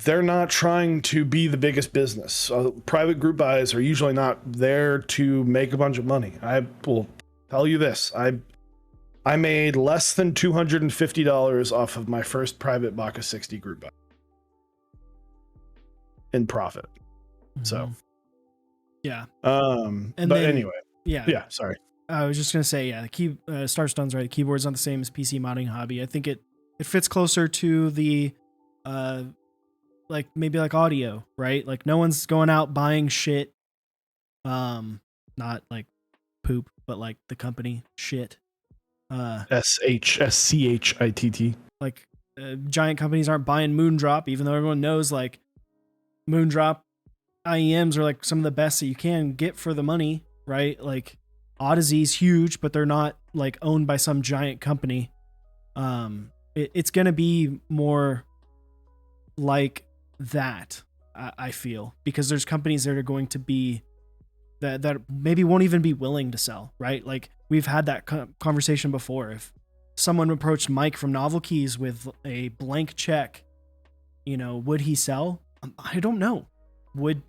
they're not trying to be the biggest business. Private group buys are usually not there to make a bunch of money. I will tell you this. I made less than $250 off of my first private Baka 60 group buy in profit. So, yeah. but then, anyway, yeah. Sorry. I was just gonna say, yeah, Starstone's right. The keyboard's not the same as PC modding hobby. I think it fits closer to the, like maybe like audio, right? Like no one's going out buying shit, not like poop, but like the company shit. SHSCHITT. Like giant companies aren't buying Moondrop, even though everyone knows like Moondrop IEMs are like some of the best that you can get for the money, right? Like Odyssey's huge, but they're not like owned by some giant company. It's gonna be more like that, I feel, because there's companies that are going to be that maybe won't even be willing to sell, right? Like we've had that conversation before. If someone approached Mike from Novel Keys with a blank check, would he sell? I don't know. Would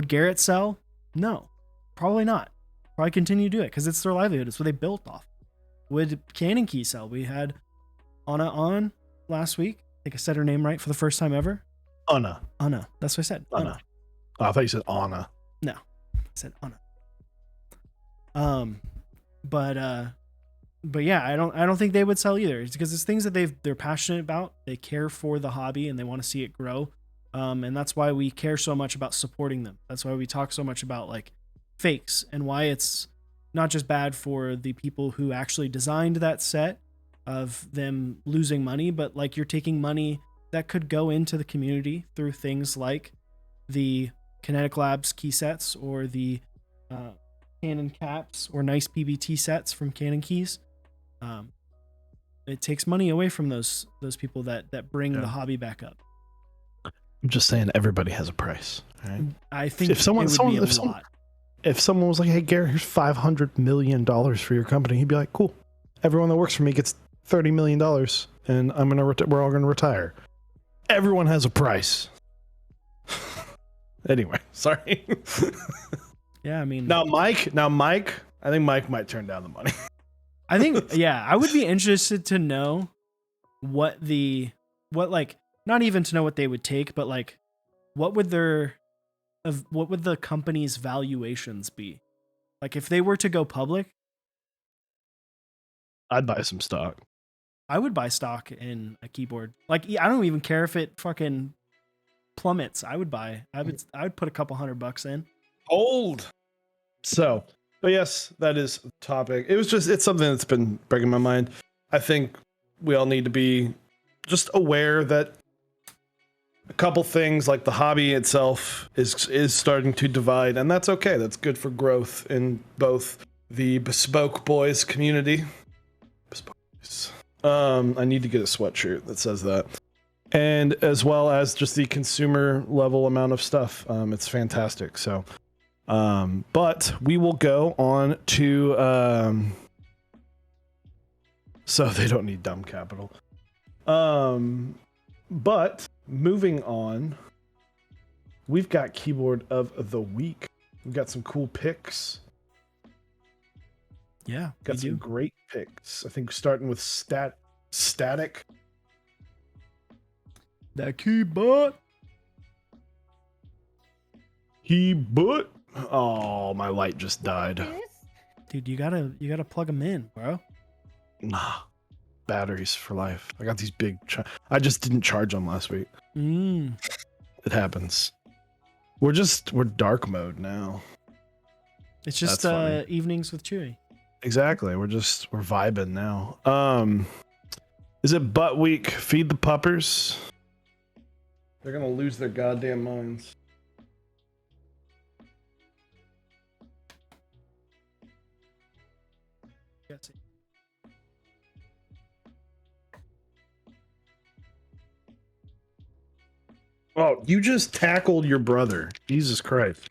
Garrett sell? No, probably not. Probably continue to do it because it's their livelihood. It's what they built off. Would Cannon Key sell? We had Anna on last week. I think I said her name right for the first time ever. Anna. That's what I said. Anna. Oh, I thought you said Anna. No, I said Anna. But yeah, I don't think they would sell either. It's because it's things that they're passionate about. They care for the hobby and they want to see it grow. And that's why we care so much about supporting them. That's why we talk so much about like fakes and why it's not just bad for the people who actually designed that set of them losing money, but like you're taking money that could go into the community through things like the Kinetic Labs key sets or the Canon caps or nice PBT sets from Canon Keys. It takes money away from those people that bring the hobby back up. I'm just saying everybody has a price. Right? I think it would be a lot. If someone was like, "Hey, Garrett, here's $500 million for your company," he'd be like, "Cool. Everyone that works for me gets $30 million, and we're all gonna retire." Everyone has a price. Anyway, sorry. Yeah, I mean, now Mike, I think Mike might turn down the money. I think, yeah, I would be interested to know what not even to know what they would take, but like, what would the company's valuations be? Like if they were to go public, I'd buy some stock. I would buy stock in a keyboard. Like I don't even care if it fucking plummets. I would put a couple $100 in. Hold. So, but yes, that is the topic. It's something that's been breaking my mind. I think we all need to be just aware that a couple things like the hobby itself is starting to divide, and that's okay. That's good for growth in both the Bespoke Boys community. Bespoke Boys. I need to get a sweatshirt that says that. And as well as just the consumer level amount of stuff. It's fantastic. So, but we will go on to, so they don't need dumb capital. But moving on, we've got keyboard of the week. We've got some cool picks. Yeah, got some great picks. I think starting with static. That keyboard. Oh, my light just died. Dude, you gotta plug them in, bro. Nah, batteries for life. I got these big. I just didn't charge them last week. It happens. We're dark mode now. It's just evenings with Chewy. Exactly. We're vibing now. Is it butt week? Feed the puppers. They're gonna lose their goddamn minds. Oh, you just tackled your brother. Jesus Christ.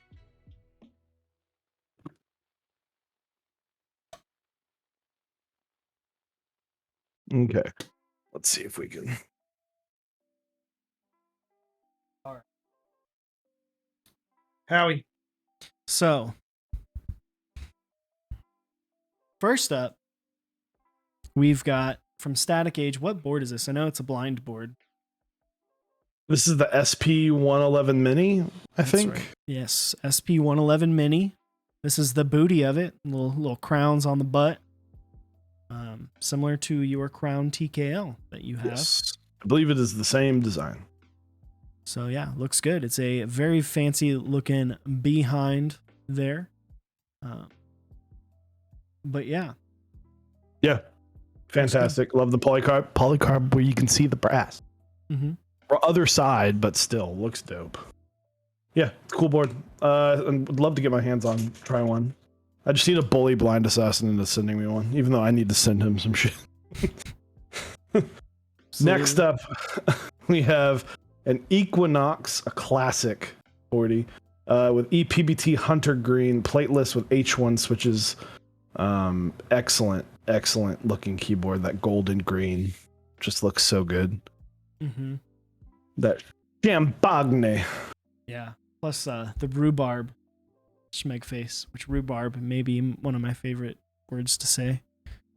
Okay. Let's see if we can. All right. Howie. So, first up, we've got from Static Age. What board is this? I know it's a blind board. This is the SP111 Mini, I That's think. right. Yes, SP111 Mini. This is the booty of it. Little crowns on the butt. Similar to your Crown TKL that you have. Yes. I believe it is the same design. So yeah, looks good. It's a very fancy looking behind there. But yeah. Yeah. Fantastic. Love the polycarb. Polycarb where you can see the brass. Mm-hmm. Or other side, but still looks dope. Yeah, cool board. And would love to get my hands on, try one. I just need a bully blind assassin into sending me one, even though I need to send him some shit. Next up, we have an Equinox, a classic 40, with ePBT Hunter Green, plateless with H1 switches. Excellent looking keyboard. That golden green just looks so good. Mm-hmm. That champagne. Yeah. Plus the rhubarb schmeg face, which rhubarb may be one of my favorite words to say.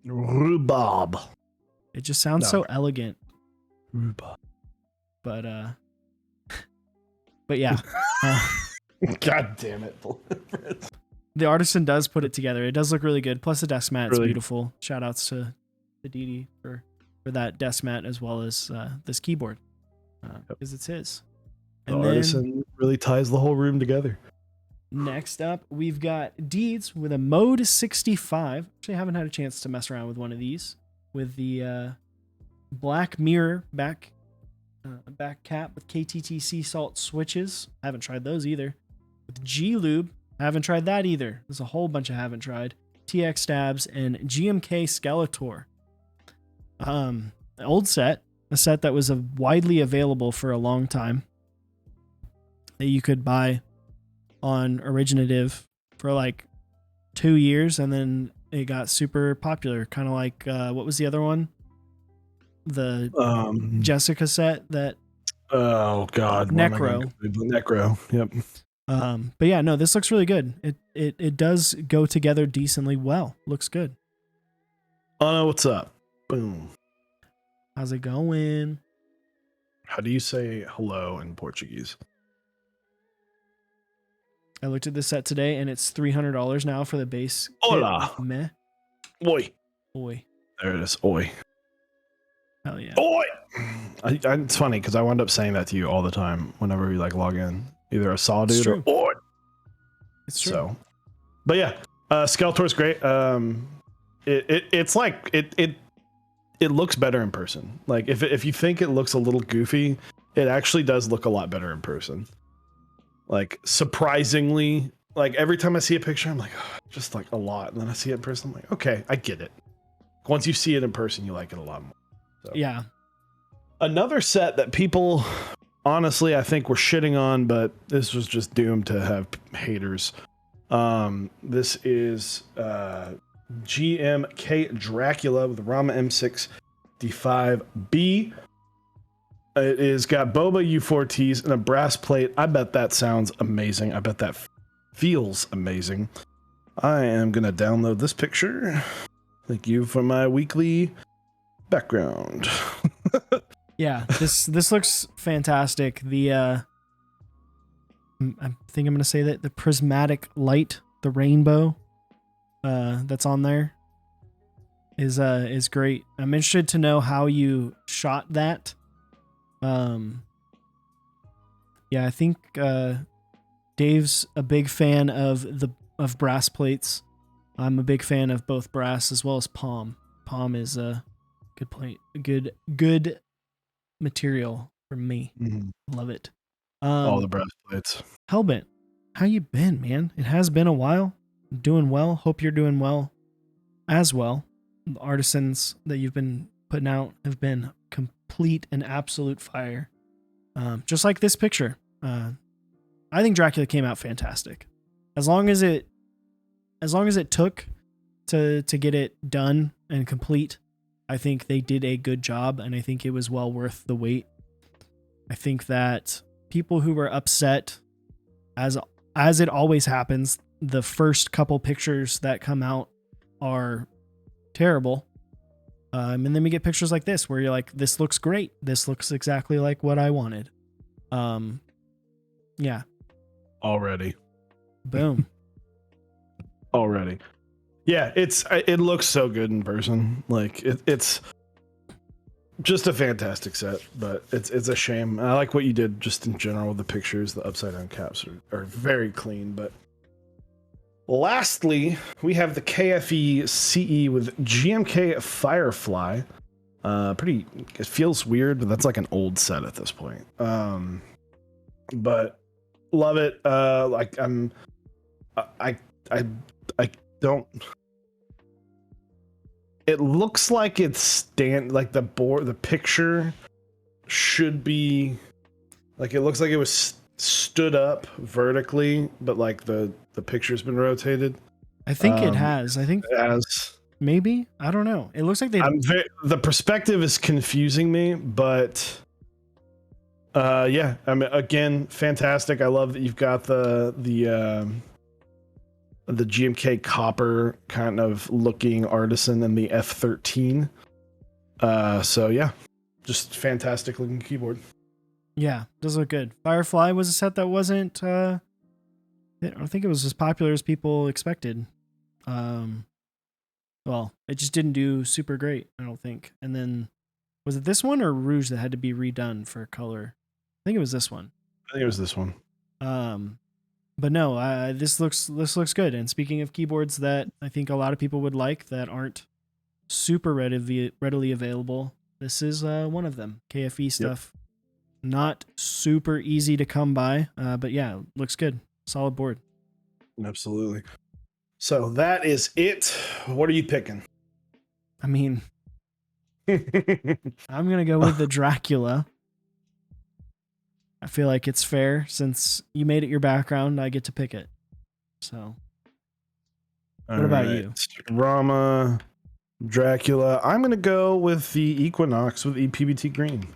Rhubarb. It just sounds so elegant. Rhubarb. But yeah. God damn it. The artisan does put it together. It does look really good. Plus the desk mat is Really? beautiful. Shout outs to Didi for that desk mat as well as this keyboard. Because it's his. The And artisan really ties the whole room together. next up, we've got Deeds with a Mode 65. Actually, I haven't had a chance to mess around with one of these. With the black mirror back cap with KTTC salt switches. I haven't tried those either. With G-Lube. I haven't tried that either. There's a whole bunch I haven't tried. TX stabs and GMK Skeletor. Old set. A set that was widely available for a long time. That you could buy on Originative for like 2 years, and then it got super popular. Kind of like what was the other one? The Jessica set that. Oh God, Necro. Necro. Yep. But yeah, no, this looks really good. It does go together decently well. Looks good. Anna, what's up? Boom. How's it going? How do you say hello in Portuguese? I looked at this set today, and it's $300 now for the base. Hola. Kit. Meh. Oi. Oi. There it is. Oi. Hell yeah. Oi. It's funny because I wind up saying that to you all the time whenever we like log in. Either a saw dude or oi. It's true. So, but yeah, Skeletor's great. It's like it looks better in person. Like if you think it looks a little goofy, it actually does look a lot better in person. Like surprisingly, like every time I see a picture, I'm like, oh, just like a lot, and then I see it in person, I'm like, okay, I get it. Once you see it in person, you like it a lot more. So. Yeah. Another set that people honestly I think were shitting on, but this was just doomed to have haters. This is GMK Dracula with Rama M6 D5B. It is got boba U4Ts and a brass plate. I bet that sounds amazing. I bet that feels amazing. I am gonna download this picture. Thank you for my weekly background. Yeah, this looks fantastic. The I think I'm gonna say that the prismatic light, the rainbow, that's on there is great. I'm interested to know how you shot that. Yeah, I think Dave's a big fan of brass plates. I'm a big fan of both brass as well as palm. Palm is a good plate, good material for me. Mm-hmm. Love it. All the brass plates. Hellbent, how you been, man? It has been a while. Doing well. Hope you're doing well as well. The artisans that you've been putting out have been complete and absolute fire. Just like this picture. I think Dracula came out fantastic. As long as it took to get it done and complete, I think they did a good job, and I think it was well worth the wait. I think that people who were upset, as it always happens, the first couple pictures that come out are terrible. And then we get pictures like this where you're like, this looks great. This looks exactly like what I wanted. Yeah. Already. Boom. Already. Yeah, it looks so good in person. Like it's just a fantastic set, but it's a shame. I like what you did just in general with the pictures. The upside down caps are very clean. But lastly, we have the KFE CE with GMK Firefly. Pretty. It feels weird, but that's like an old set at this point. But love it. Like I don't. It looks like it's like the picture should be like, it looks like it was stood up vertically, but like the picture's been rotated. I think it has. I think as maybe, I don't know. It looks like the perspective is confusing me, but yeah, I mean, again, fantastic. I love that you've got the GMK copper kind of looking artisan and the F13. So yeah, just fantastic looking keyboard. Yeah, does look good. Firefly was a set that wasn't I don't think it was as popular as people expected. Well, it just didn't do super great, I don't think. And then was it this one or Rouge that had to be redone for color? I think it was this one. I think it was this one. But no, this looks good. And speaking of keyboards that I think a lot of people would like that aren't super readily available, this is one of them. KFE stuff. Yep. Not super easy to come by, but yeah, looks good. Solid board. Absolutely. So that is it. What are you picking? I mean, I'm going to go with the Dracula. I feel like it's fair since you made it your background. I get to pick it. So, what about you? Rama, Dracula. I'm going to go with the Equinox with EPBT green.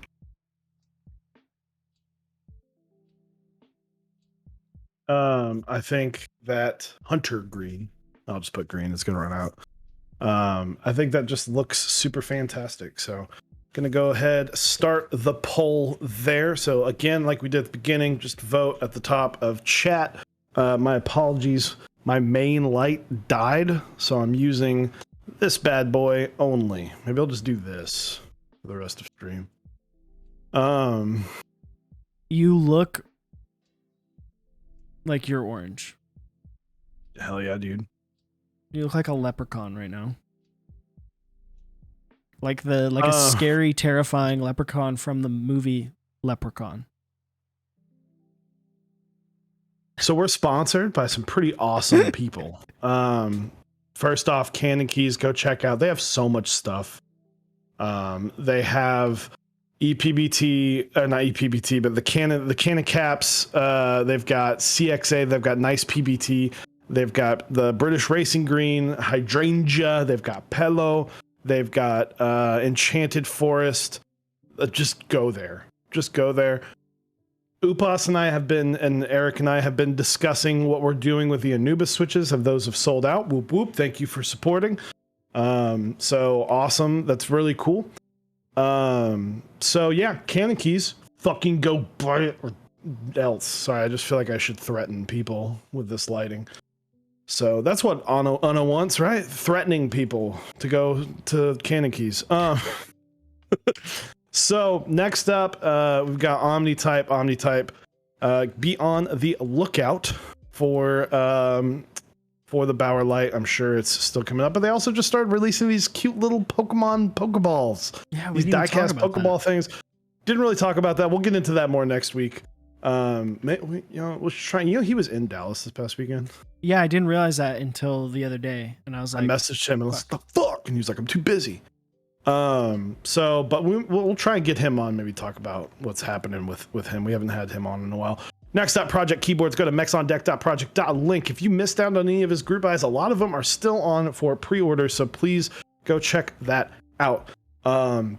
I think that Hunter green. I'll just put green. It's going to run out. I think that just looks super fantastic. So gonna go ahead, start the poll there. So again, like we did at the beginning, just vote at the top of chat. My apologies, my main light died, so I'm using this bad boy only. Maybe I'll just do this for the rest of stream. You look like you're orange. Hell yeah, dude. You look like a leprechaun right now. Like a scary, terrifying leprechaun from the movie Leprechaun. So we're sponsored by some pretty awesome people. First off, Canon Keys, go check out. They have so much stuff. They have EPBT, not EPBT, but the Canon caps. They've got CXA. They've got nice PBT. They've got the British Racing Green, Hydrangea. They've got Pello. They've got Enchanted Forest. Just go there. Just go there. Upas and Eric and I have been discussing what we're doing with the Anubis switches. Those have sold out. Whoop whoop. Thank you for supporting. So awesome. That's really cool. So yeah, Canon Keys. Fucking go buy it or else. Sorry, I just feel like I should threaten people with this lighting. So that's what Anna wants, right? Threatening people to go to Canon Keys. So next up, we've got Omnitype. Be on the lookout for the Bauer Light. I'm sure it's still coming up, but they also just started releasing these cute little Pokemon Pokeballs. Yeah, these diecast Pokeball things. Didn't really talk about that. We'll get into that more next week. We'll try. He was in Dallas this past weekend. Yeah, I didn't realize that until the other day, and I was like, I messaged him and I was like, "The fuck?" And he was like, "I'm too busy." But we'll try and get him on, maybe talk about what's happening with him. We haven't had him on in a while. Next up, Project Keyboards. Go to mechsondeck.project.link. If you missed out on any of his group buys, a lot of them are still on for pre-order, so please go check that out. And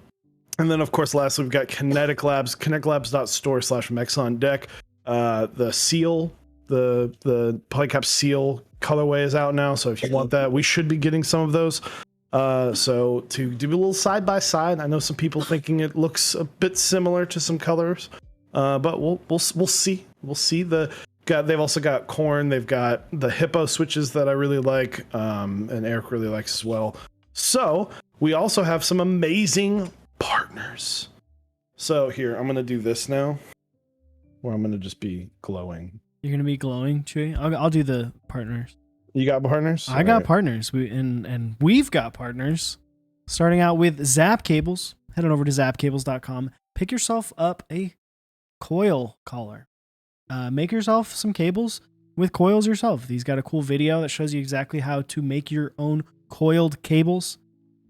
then, of course, lastly, we've got Kinetic Labs, kineticlabs.store/mechsondeck. The seal, the Polycap seal colorway is out now, so if you want that, we should be getting some of those. So to do a little side by side, I know some people thinking it looks a bit similar to some colors, but we'll see. We'll see. They've also got corn. They've got the hippo switches that I really like, and Eric really likes as well. So we also have some amazing partners. So here, I'm gonna do this now, where I'm gonna just be glowing. You're gonna be glowing, Chewy? I'll do the partners. You got partners? I got partners. We've got partners. Starting out with Zap Cables. Head on over to zapcables.com. Pick yourself up a coil collar. Make yourself some cables with coils yourself. He's got a cool video that shows you exactly how to make your own coiled cables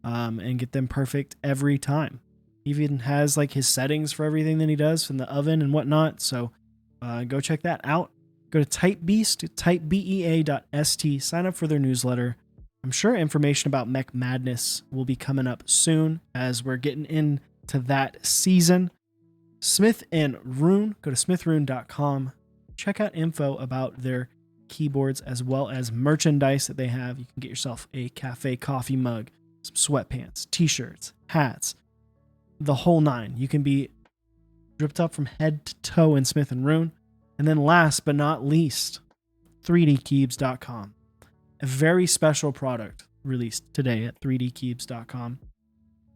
and get them perfect every time. He even has like his settings for everything that he does from the oven and whatnot. So go check that out. Go to Typebeast, typebea.st, sign up for their newsletter. I'm sure information about Mech Madness will be coming up soon as we're getting into that season. Smith and Rune, go to smithrune.com. Check out info about their keyboards as well as merchandise that they have. You can get yourself a cafe coffee mug, some sweatpants, t-shirts, hats, the whole nine. You can be dripped up from head to toe in Smith and Rune. And then last but not least, 3dkeybs.com. A very special product released today at 3dkeybs.com.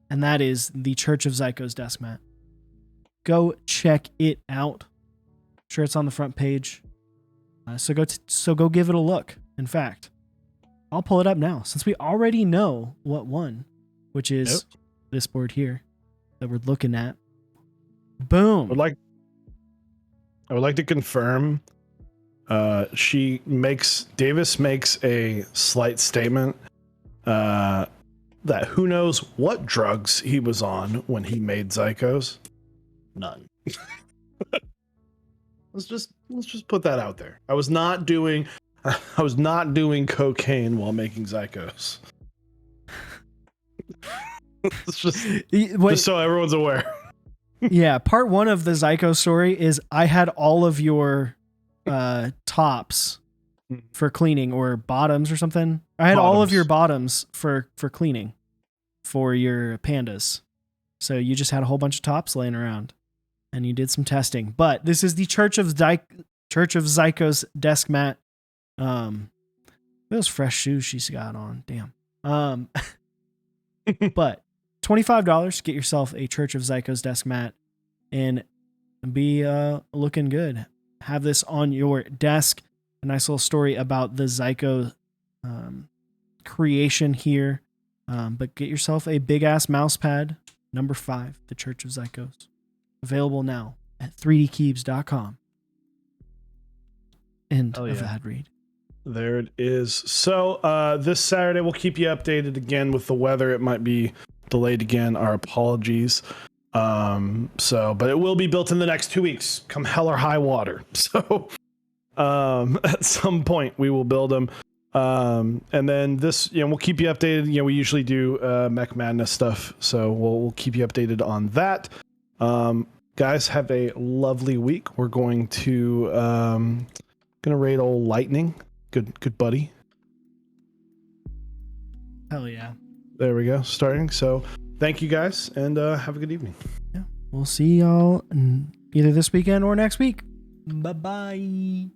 And that is the Church of Zyko's desk mat. Go check it out. I'm sure it's on the front page. So go give it a look. In fact, I'll pull it up now since we already know what won, which is this board here that we're looking at. Boom. I would like to confirm Davis makes a slight statement that who knows what drugs he was on when he made Zyko's. None. Let's just put that out there. I was not doing cocaine while making Zyko's. It's just so everyone's aware. Yeah, part one of the Zyko story is I had all of your tops for cleaning, or bottoms or something. I had all of your bottoms for cleaning for your pandas. So you just had a whole bunch of tops laying around and you did some testing. But this is the Church of Zyko's desk mat. Those fresh shoes she's got on. Damn. But $25 to get yourself a Church of Zyko's desk mat and be looking good. Have this on your desk. A nice little story about the Zyko creation here. But get yourself a big ass mouse pad, number 5, the Church of Zyko's. Available now at 3dkeybs.com. End of ad read. There it is. So this Saturday we'll keep you updated again with the weather. It might be delayed again. Our apologies. But it will be built in the next 2 weeks, come hell or high water. So at some point we will build them. And then this, we'll keep you updated. We usually do Mech Madness stuff, so we'll keep you updated on that. Guys, have a lovely week. We're going to gonna raid old Lightning. Good buddy. Hell yeah. There we go. Starting. So thank you guys, and have a good evening. Yeah. We'll see y'all either this weekend or next week. Bye-bye.